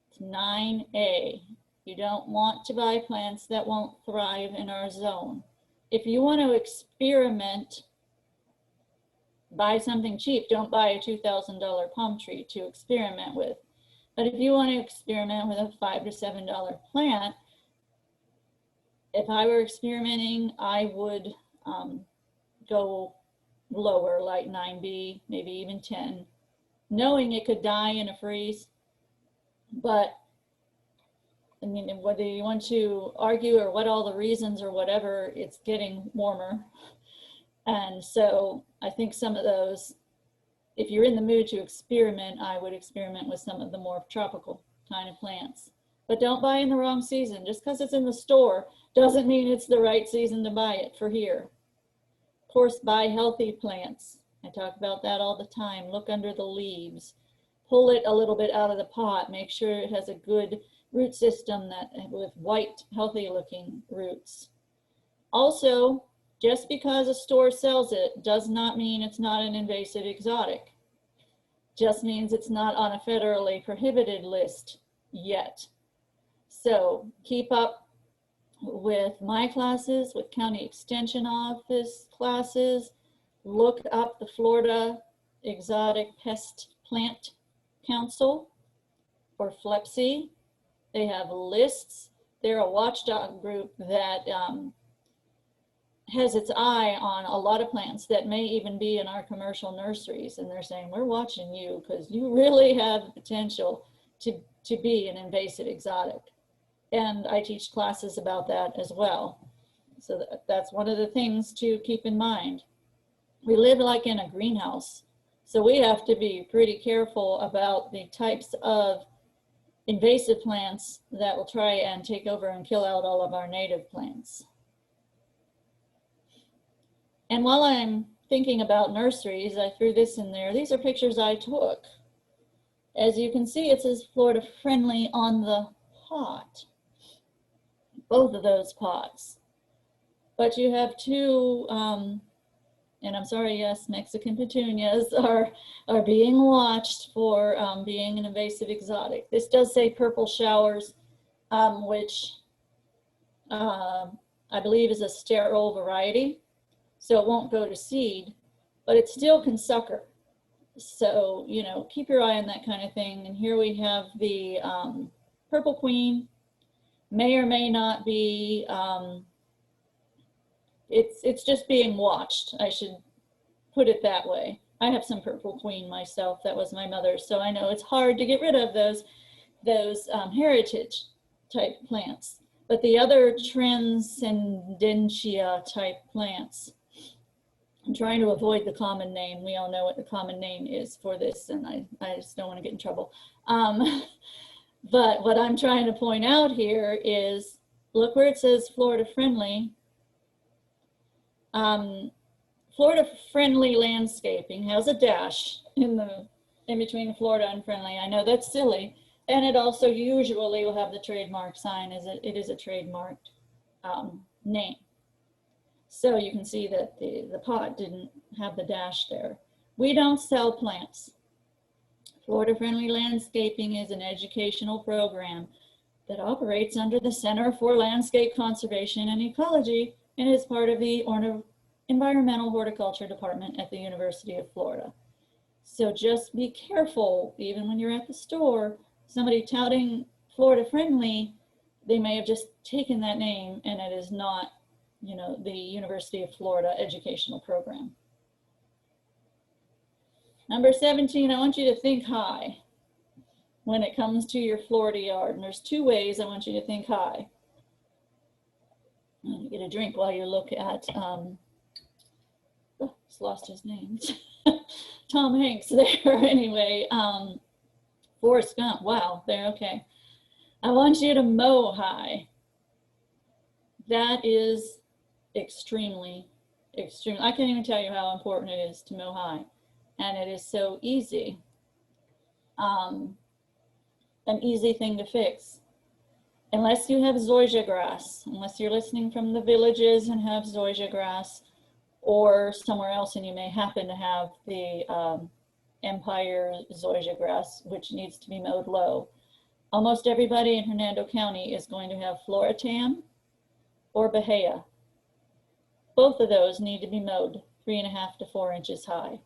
It's 9A. You don't want to buy plants that won't thrive in our zone. If you want to experiment, buy something cheap. Don't buy a $2,000 palm tree to experiment with. But if you want to experiment with a $5 to $7 plant, if I were experimenting, I would go lower, like 9B, maybe even 10, knowing it could die in a freeze. But I mean, whether you want to argue or what all the reasons or whatever, it's getting warmer. And so I think some of those, if you're in the mood to experiment, I would experiment with some of the more tropical kind of plants. But don't buy in the wrong season. Just because it's in the store doesn't mean it's the right season to buy it for here. Of course, buy healthy plants. I talk about that all the time. Look under the leaves. Pull it a little bit out of the pot. Make sure it has a good root system with white, healthy looking roots. Also, just because a store sells it does not mean it's not an invasive exotic. Just means it's not on a federally prohibited list yet. So keep up with my classes, with County Extension Office classes. Look up the Florida Exotic Pest Plant Council, or FLEPC. They have lists. They're a watchdog group that has its eye on a lot of plants that may even be in our commercial nurseries. And they're saying, we're watching you because you really have the potential to be an invasive exotic. And I teach classes about that as well. So that's one of the things to keep in mind. We live like in a greenhouse, so we have to be pretty careful about the types of invasive plants that will try and take over and kill out all of our native plants. And while I'm thinking about nurseries, I threw this in there. These are pictures I took. As you can see, it says Florida friendly on the pot, both of those pots. But you have two, and I'm sorry, yes, Mexican petunias are being watched for being an invasive exotic. This does say purple showers, which I believe is a sterile variety, so it won't go to seed, but it still can sucker. So, you know, keep your eye on that kind of thing. And here we have the purple queen, may or may not be, it's just being watched. I should put it that way. I have some purple queen myself. That was my mother's, so I know it's hard to get rid of those heritage type plants. But the other transcendentia type plants, I'm trying to avoid the common name. We all know what the common name is for this, and I just don't want to get in trouble. But what I'm trying to point out here is, look where it says Florida friendly. Florida friendly landscaping has a dash in between Florida and friendly. I know that's silly, and it also usually will have the trademark sign as it is a trademarked name. So you can see that the pot didn't have the dash there. We don't sell plants. Florida friendly landscaping is an educational program that operates under the Center for Landscape Conservation and Ecology and is part of the Environmental Horticulture Department at the University of Florida. So just be careful, even when you're at the store, somebody touting Florida friendly, they may have just taken that name and it is not, you know, the University of Florida educational program. Number 17, I want you to think high when it comes to your Florida yard. And there's two ways I want you to think high. I'm gonna get a drink while you look at, just lost his name. Tom Hanks there. Anyway, Forrest Gump, wow, there, okay. I want you to mow high. That is extremely, I can't even tell you how important it is to mow high. And it is so easy, an easy thing to fix. Unless you have zoysia grass, unless you're listening from the villages and have zoysia grass, or somewhere else and you may happen to have the Empire zoysia grass, which needs to be mowed low. Almost everybody in Hernando County is going to have Floratam or Bahia. Both of those need to be mowed 3.5 to 4 inches high.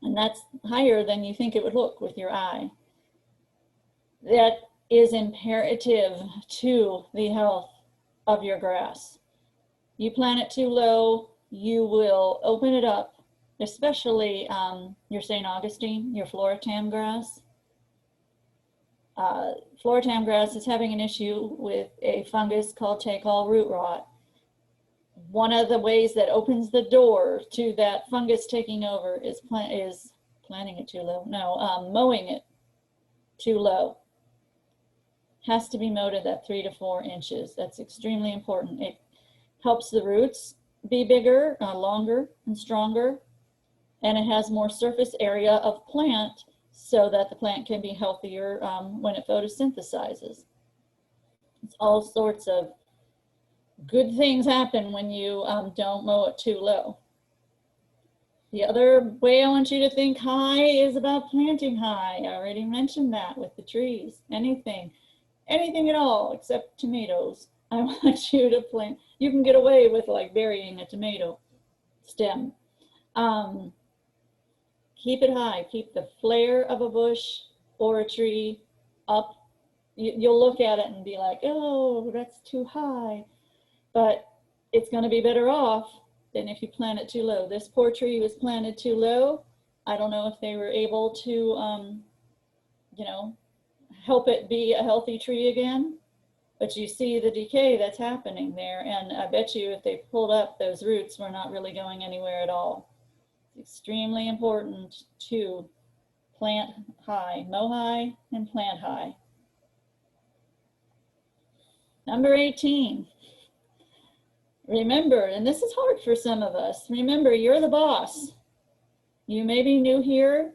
And that's higher than you think it would look with your eye. That is imperative to the health of your grass. You plant it too low, you will open it up, especially your St. Augustine, your Floratam grass. Floratam grass is having an issue with a fungus called take-all root rot. One of the ways that opens the door to that fungus taking over is planting it too low. No, mowing it too low. Has to be mowed at that 3 to 4 inches. That's extremely important. It helps the roots be bigger, longer, and stronger, and it has more surface area of plant so that the plant can be healthier when it photosynthesizes. It's all sorts of good things happen when you don't mow it too low. The other way I want you to think high is about planting high. I already mentioned that with the trees. Anything at all except tomatoes. I want you to plant. You can get away with like burying a tomato stem. Keep it high. Keep the flare of a bush or a tree up. You'll look at it and be like, oh, that's too high. But it's going to be better off than if you plant it too low. This poor tree was planted too low. I don't know if they were able to you know, help it be a healthy tree again. But you see the decay that's happening there. And I bet you if they pulled up those roots, we're not really going anywhere at all. It's extremely important to plant high, mow high and plant high. Number 18. Remember, and this is hard for some of us, remember you're the boss. You may be new here.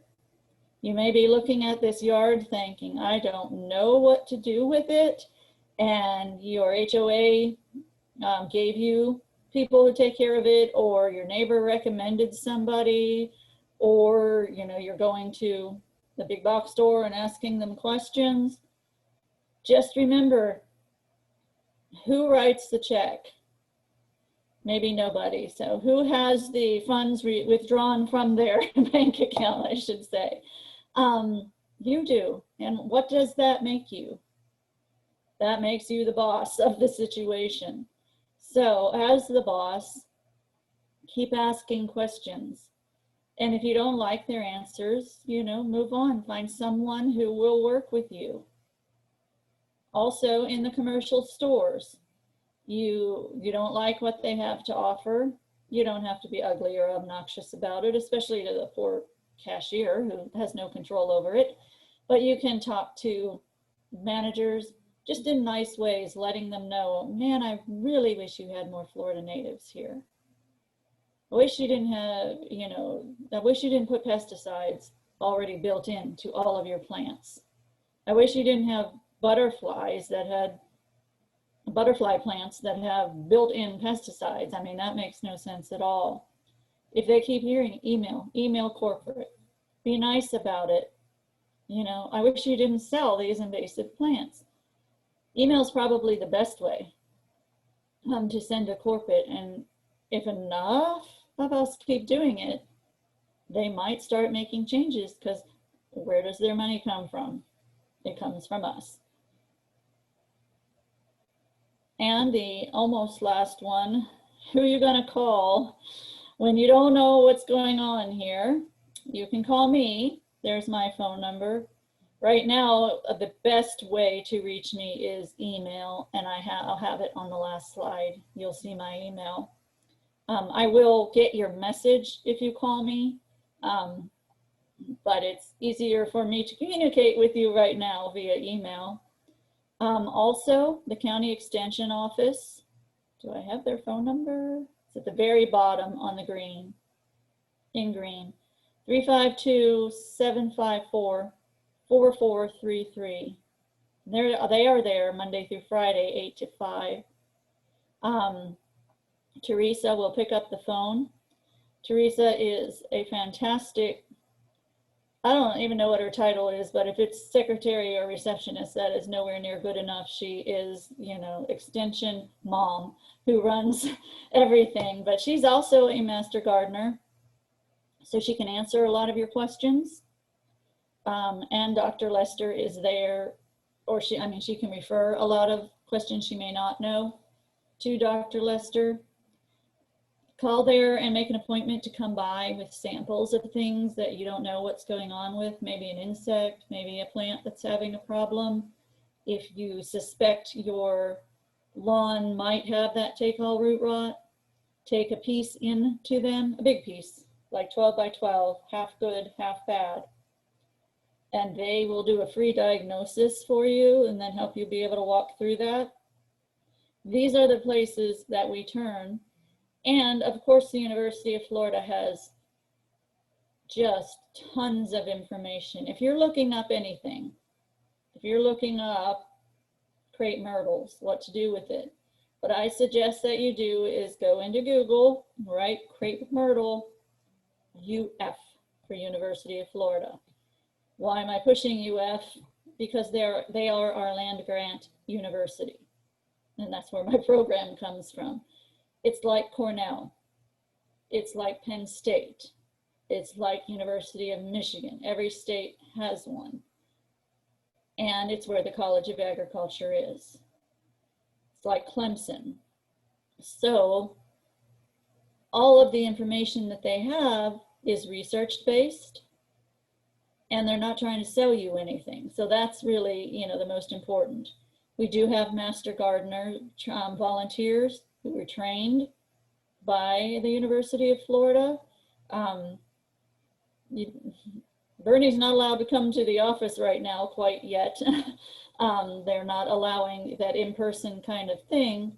You may be looking at this yard thinking, I don't know what to do with it. And your HOA gave you people to take care of it, or your neighbor recommended somebody, or you're going to the big box store and asking them questions. Just remember, who writes the check? Maybe nobody. So who has the funds withdrawn from their bank account, I should say? You do. And what does that make you? That makes you the boss of the situation. So as the boss, keep asking questions. And if you don't like their answers, move on. Find someone who will work with you. Also in the commercial stores, you don't like what they have to offer. You don't have to be ugly or obnoxious about it, especially to the poor cashier who has no control over it. But you can talk to managers just in nice ways, letting them know, man, I really wish you had more Florida natives here. I wish you didn't have, I wish you didn't put pesticides already built into all of your plants. I wish you didn't have butterfly plants that have built-in pesticides. I mean, that makes no sense at all. If they keep hearing, email corporate. Be nice about it. I wish you didn't sell these invasive plants. Email is probably the best way to send a corporate, and if enough of us keep doing it, they might start making changes, because where does their money come from? It comes from us. And the almost last one, who are you going to call when you don't know what's going on here? You can call me. There's my phone number. Right now, the best way to reach me is email, and I'll have it on the last slide. You'll see my email. I will get your message if you call me, but it's easier for me to communicate with you right now via email. Also, the county extension office. Do I have their phone number? It's at the very bottom on the green, in green. 352-754-4433. They are there Monday through Friday, 8 to 5. Teresa will pick up the phone. Teresa is a fantastic, I don't even know what her title is, but if it's secretary or receptionist, that is nowhere near good enough. She is, extension mom who runs everything, but she's also a master gardener, so she can answer a lot of your questions. And Dr. Lester is there, or she can refer a lot of questions she may not know to Dr. Lester. Call there and make an appointment to come by with samples of things that you don't know what's going on with, maybe an insect, maybe a plant that's having a problem. If you suspect your lawn might have that take-all root rot, take a piece into them, a big piece, like 12 by 12, half good, half bad. And they will do a free diagnosis for you and then help you be able to walk through that. These are the places that we turn. And of course, the University of Florida has just tons of information. If you're looking up anything, if you're looking up crepe myrtles, what to do with it, what I suggest that you do is go into Google, write crepe myrtle UF for University of Florida. Why am I pushing UF? Because they are our land grant university. And that's where my program comes from. It's like Cornell. It's like Penn State. It's like University of Michigan. Every state has one. And it's where the College of Agriculture is. It's like Clemson. So all of the information that they have is research-based. and they're not trying to sell you anything. So that's really, you know, the most important. We do have master gardener volunteers who were trained by the University of Florida. Bernie's not allowed to come to the office right now quite yet. They're not allowing that in-person kind of thing,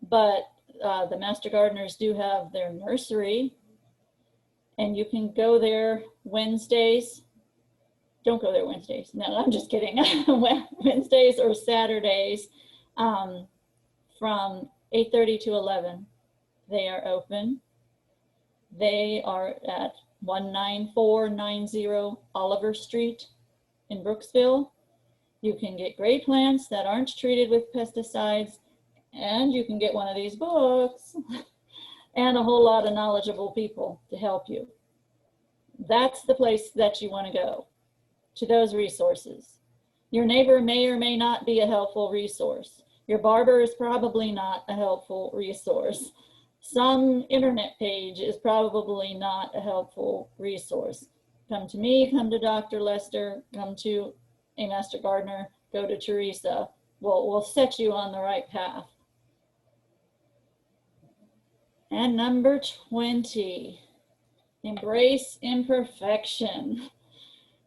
but the master gardeners do have their nursery, and you can go there Wednesdays. Don't go there Wednesdays. No, I'm just kidding. Wednesdays or Saturdays from 8:30 to 11. They are open. They are at 19490 Oliver Street in Brooksville. You can get great plants that aren't treated with pesticides, and you can get one of these books and a whole lot of knowledgeable people to help you. That's the place that you want to go, to those resources. Your neighbor may or may not be a helpful resource. Your barber is probably not a helpful resource. Some internet page is probably not a helpful resource. Come to me, come to Dr. Lester, come to a master gardener, go to Teresa. We'll set you on the right path. And number 20, embrace imperfection.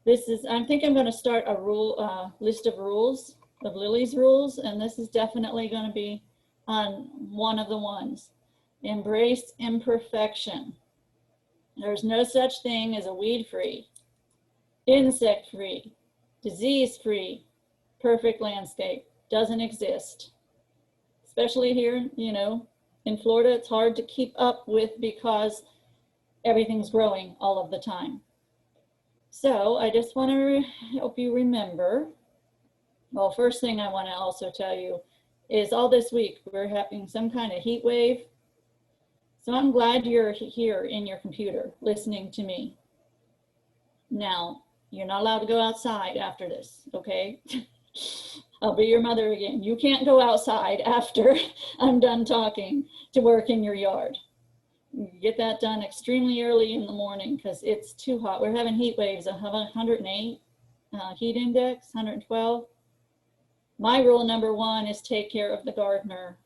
This is, I think I'm going to start a list of rules, of Lilly's rules, and this is definitely going to be on one of the ones. Embrace imperfection. There's no such thing as a weed-free, insect-free, disease-free, perfect landscape. Doesn't exist. Especially here, you know, in Florida, it's hard to keep up with because everything's growing all of the time. So I just want to help you remember. Well, first thing I want to also tell you is all this week we're having some kind of heat wave. So I'm glad you're here in your computer listening to me. Now, you're not allowed to go outside after this, okay? I'll be your mother again. You can't go outside after I'm done talking to work in your yard. Get that done extremely early in the morning because it's too hot. We're having heat waves. I have 108 heat index, 112. My rule number one is take care of the gardener.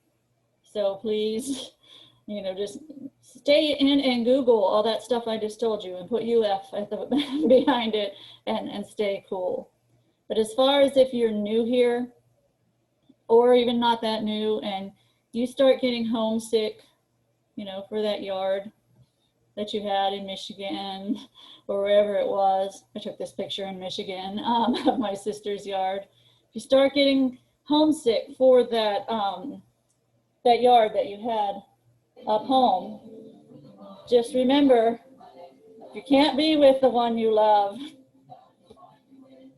So please, you know, just stay in and Google all that stuff I just told you and put UF at the, behind it and stay cool. But as far as if you're new here or even not that new and you start getting homesick, you know, for that yard that you had in Michigan or wherever it was. I took this picture in Michigan of my sister's yard. If you start getting homesick for that, that yard that you had up home, just remember, you can't be with the one you love.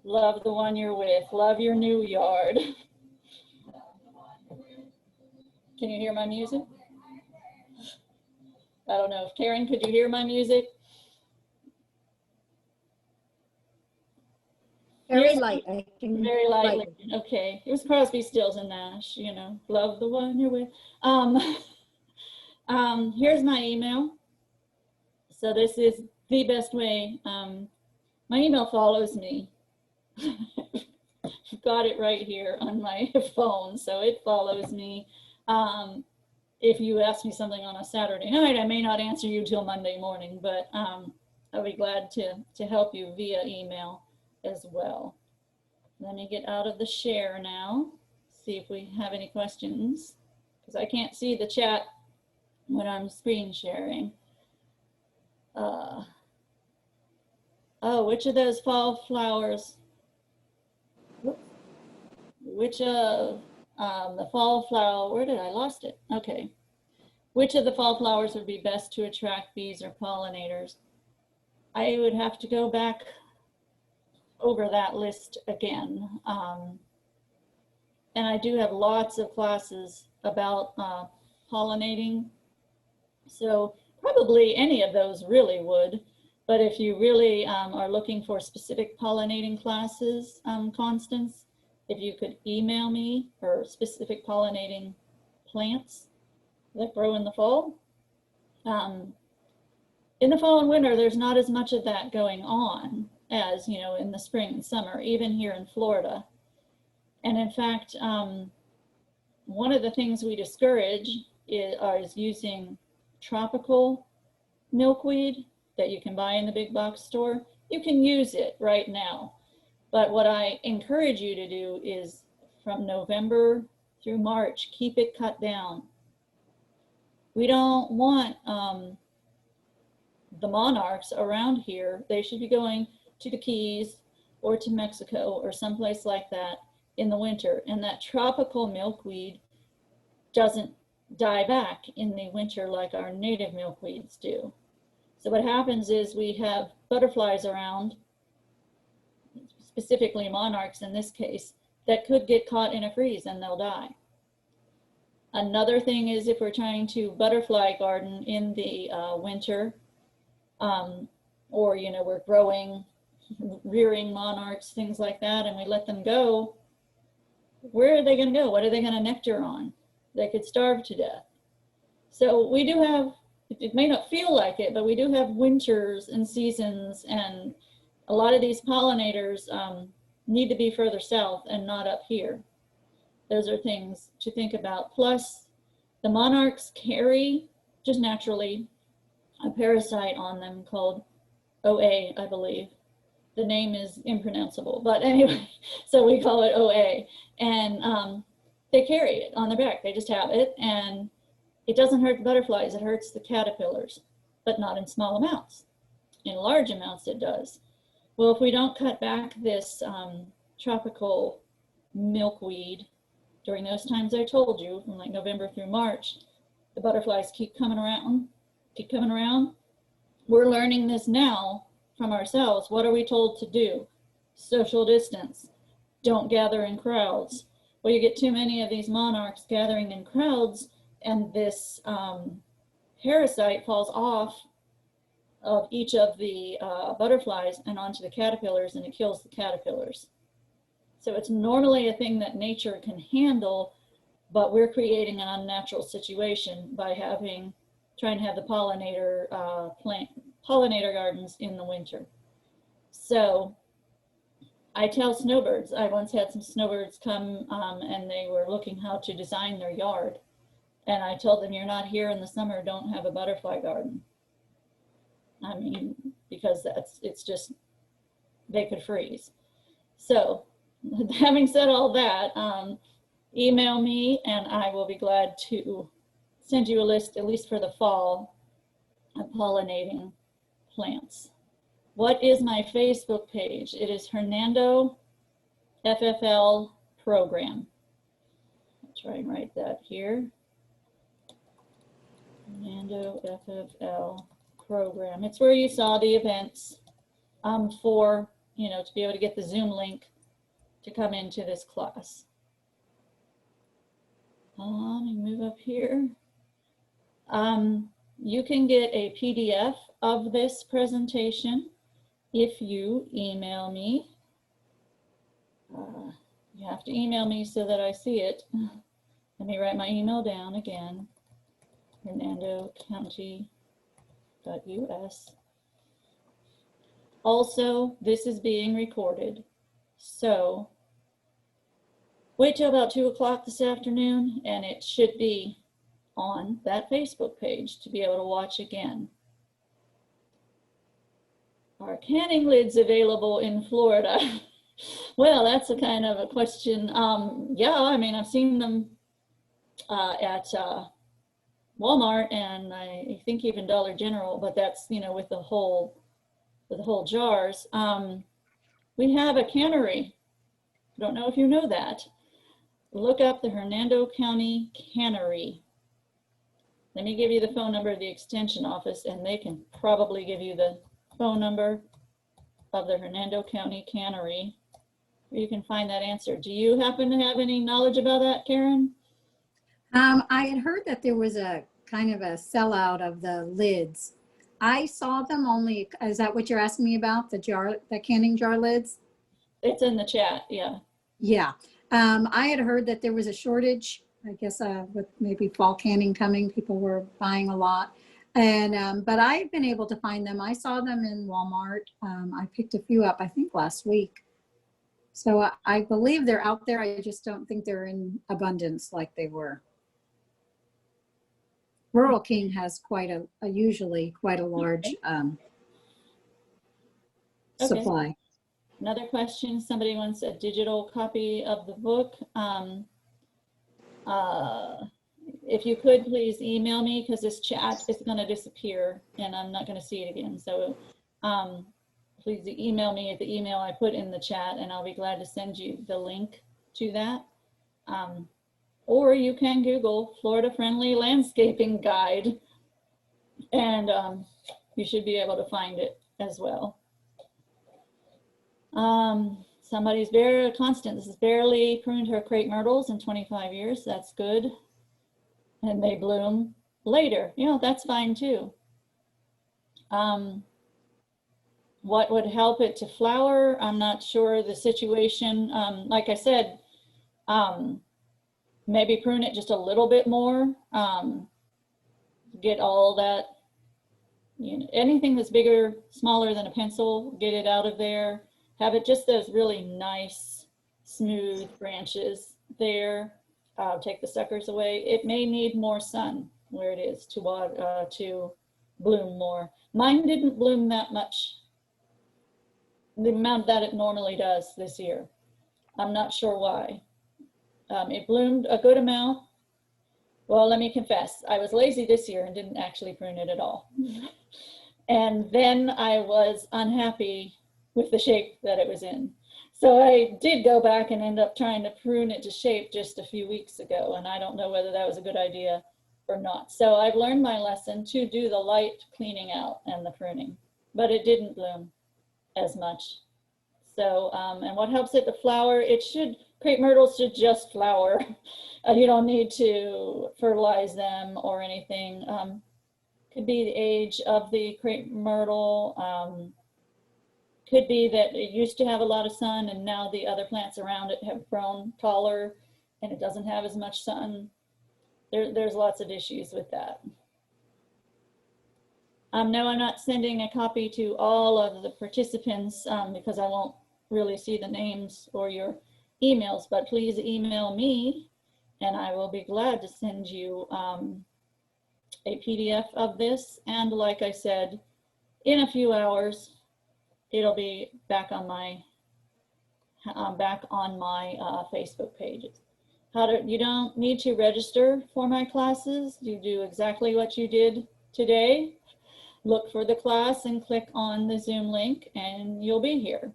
Love the one you're with. Love your new yard. Can you hear my music? I don't know if Karen, could you hear my music? Very light. I can very lightly. Okay. It was Crosby, Stills and Nash, you know, love the one you're with. Here's my email. So this is the best way. My email follows me. I've got it right here on my phone, so it follows me. If you ask me something on a Saturday night, I may not answer you till Monday morning, but I'll be glad to help you via email as well. Let me get out of the share now, see if we have any questions, because I can't see the chat when I'm screen sharing. Oh, which of those fall flowers? Which of the fall flower, where did I lost it? Okay. Which of the fall flowers would be best to attract bees or pollinators? I would have to go back over that list again. And I do have lots of classes about pollinating. So probably any of those really would. But if you really are looking for specific pollinating classes, Constance, if you could email me for specific pollinating plants that grow in the fall. In the fall and winter, there's not as much of that going on. as, you know, in the spring and summer, even here in Florida. And in fact, one of the things we discourage is using tropical milkweed that you can buy in the big box store. You can use it right now. But what I encourage you to do is from November through March, keep it cut down. We don't want the monarchs around here. They should be going to the Keys or to Mexico or someplace like that in the winter. And that tropical milkweed doesn't die back in the winter like our native milkweeds do. So what happens is we have butterflies around, specifically monarchs in this case, that could get caught in a freeze and they'll die. Another thing is if we're trying to butterfly garden in the winter, or, you know, we're rearing monarchs, things like that, and we let them go, where are they going to go? What are they going to nectar on? They could starve to death. So we do have, it may not feel like it, but we do have winters and seasons, and a lot of these pollinators need to be further south and not up here. Those are things to think about. Plus, the monarchs carry, just naturally, a parasite on them called OA, I believe. The name is impronounceable, but anyway, so we call it OA. And they carry it on their back. They just have it, and it doesn't hurt the butterflies. It hurts the caterpillars, but not in small amounts. In large amounts, it does. Well, if we don't cut back this tropical milkweed during those times I told you, from like November through March, the butterflies keep coming around, keep coming around. We're learning this now from ourselves. What are we told to do? Social distance. Don't gather in crowds. Well, you get too many of these monarchs gathering in crowds, and this parasite falls off of each of the butterflies and onto the caterpillars, and it kills the caterpillars. So it's normally a thing that nature can handle, but we're creating an unnatural situation by trying to have the pollinator gardens in the winter. So I tell snowbirds, I once had some snowbirds come and they were looking how to design their yard. And I told them, you're not here in the summer, don't have a butterfly garden. I mean, because it's just, they could freeze. So having said all that, email me and I will be glad to send you a list, at least for the fall, of pollinating plants. What is my Facebook page? It is Hernando FFL Program. I'll try and write that here. Hernando FFL Program. It's where you saw the events for, you know, to be able to get the Zoom link to come into this class. Let me move up here. You can get a PDF of this presentation if you email me. You have to email me so that I see it. Let me write my email down again. HernandoCounty.us. Also, this is being recorded, so wait till about 2 o'clock this afternoon and it should be on that Facebook page to be able to watch again. Are canning lids available in Florida? Well, that's a kind of a question. Yeah, I mean, I've seen them at Walmart and I think even Dollar General, but that's, you know, with the whole jars. We have a cannery. I don't know if you know that. Look up the Hernando County Cannery. Let me give you the phone number of the extension office and they can probably give you the phone number of the Hernando County Cannery. You can find that answer. Do you happen to have any knowledge about that, Karen? I had heard that there was a kind of a sellout of the lids. I saw them only, is that what you're asking me about? The canning jar lids? It's in the chat, yeah. Yeah. I had heard that there was a shortage, I guess with maybe fall canning coming, people were buying a lot. And, but I've been able to find them. I saw them in Walmart. I picked a few up, I think last week. So I believe they're out there. I just don't think they're in abundance like they were. Rural King has quite usually quite a large supply. Another question, somebody wants a digital copy of the book. If you could please email me, because this chat is going to disappear and I'm not going to see it again. So please email me at the email I put in the chat and I'll be glad to send you the link to that. Or you can Google Florida Friendly Landscaping Guide and you should be able to find it as well. Somebody's very constant. This is barely pruned her crepe myrtles in 25 years. That's good. And they bloom later. You know, that's fine too. What would help it to flower? I'm not sure the situation. Like I said, maybe prune it just a little bit more. Get all that, you know, anything that's bigger, smaller than a pencil, get it out of there. Have it just those really nice, smooth branches there. Take the suckers away. It may need more sun where it is to bloom more. Mine didn't bloom that much, the amount that it normally does this year. I'm not sure why. It bloomed a good amount. Well, let me confess, I was lazy this year and didn't actually prune it at all. And then I was unhappy with the shape that it was in. So I did go back and end up trying to prune it to shape just a few weeks ago. And I don't know whether that was a good idea or not. So I've learned my lesson to do the light cleaning out and the pruning, but it didn't bloom as much. So, and what helps it to flower, crepe myrtles should just flower. You don't need to fertilize them or anything. Could be the age of the crepe myrtle. Could be that it used to have a lot of sun and now the other plants around it have grown taller and it doesn't have as much sun. There's lots of issues with that. No, I'm not sending a copy to all of the participants because I won't really see the names or your emails, but please email me and I will be glad to send you a PDF of this. And like I said, in a few hours, it'll be back on my Facebook pages. You don't need to register for my classes. You do exactly what you did today. Look for the class and click on the Zoom link and you'll be here.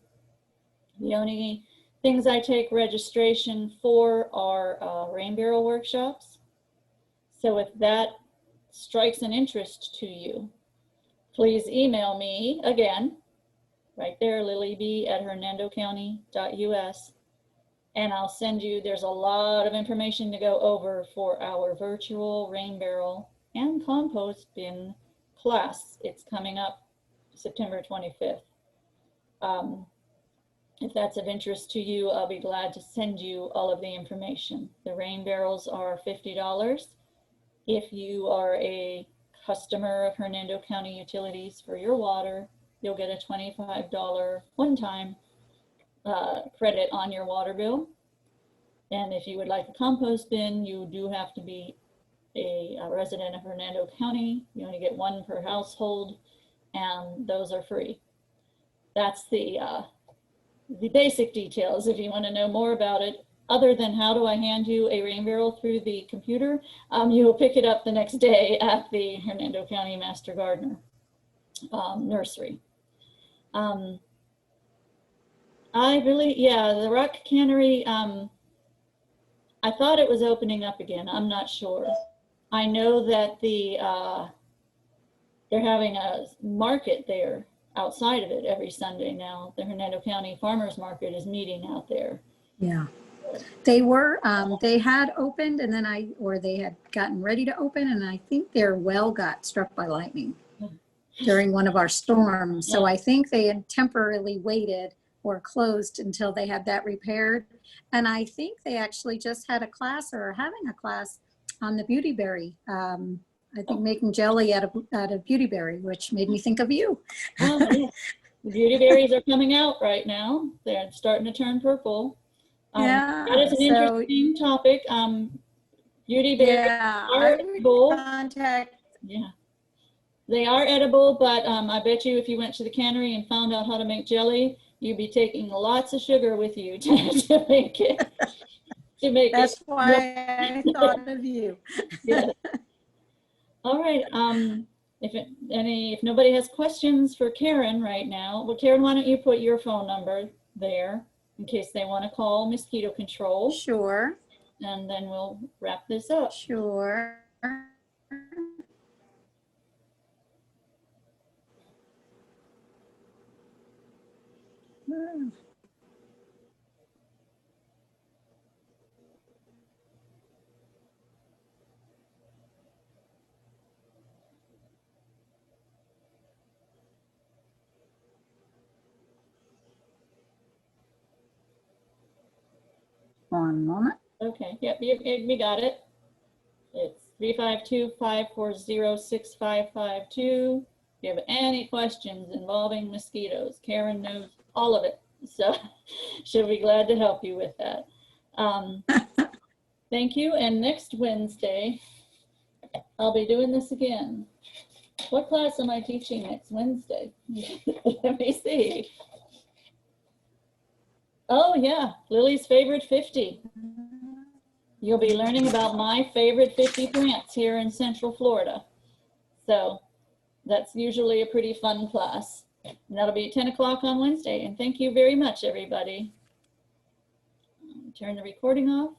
The only things I take registration for are rain barrel workshops. So if that strikes an interest to you, please email me again, right there, lillyb@hernandocounty.us. And I'll send you, there's a lot of information to go over for our virtual rain barrel and compost bin class. It's coming up September 25th. If that's of interest to you, I'll be glad to send you all of the information. The rain barrels are $50. If you are a customer of Hernando County Utilities for your water, you'll get a $25 one-time credit on your water bill. And if you would like a compost bin, you do have to be a resident of Hernando County. You only get one per household, and those are free. That's the basic details. If you want to know more about it, other than how do I hand you a rain barrel through the computer, you will pick it up the next day at the Hernando County Master Gardener nursery. The rock cannery, I thought it was opening up again. I'm not sure. I know that they're having a market there outside of it every Sunday now. The Hernando County Farmers Market is meeting out there. Yeah. They were, they had opened and then they had gotten ready to open, and I think their well got struck by lightning during one of our storms. So I think they had temporarily waited or closed until they had that repaired. And I think they actually just had a class or are having a class on the beauty berry I think making jelly out of beautyberry, which made me think of you. Oh, yes. The beautyberries are coming out right now. They're starting to turn purple. Yeah, That is an so interesting topic. Beautyberries yeah, are I would edible. contact. Yeah, they are edible, but I bet you if you went to the cannery and found out how to make jelly, you'd be taking lots of sugar with you to make it. That's why I thought of you. Yeah. All right. If nobody has questions for Karen right now, well, Karen, why don't you put your phone number there in case they want to call mosquito control, Sure, and then we'll wrap this up. sure. One moment. Okay. Yep. We got it. It's 352-540-6552. If you have any questions involving mosquitoes, Karen knows all of it, so she'll be glad to help you with that. Thank you. And next Wednesday, I'll be doing this again. What class am I teaching next Wednesday? Let me see. Oh yeah, Lily's favorite 50. You'll be learning about my favorite 50 plants here in Central Florida. So that's usually a pretty fun class. And that'll be at 10 o'clock on Wednesday. And thank you very much, everybody. Turn the recording off.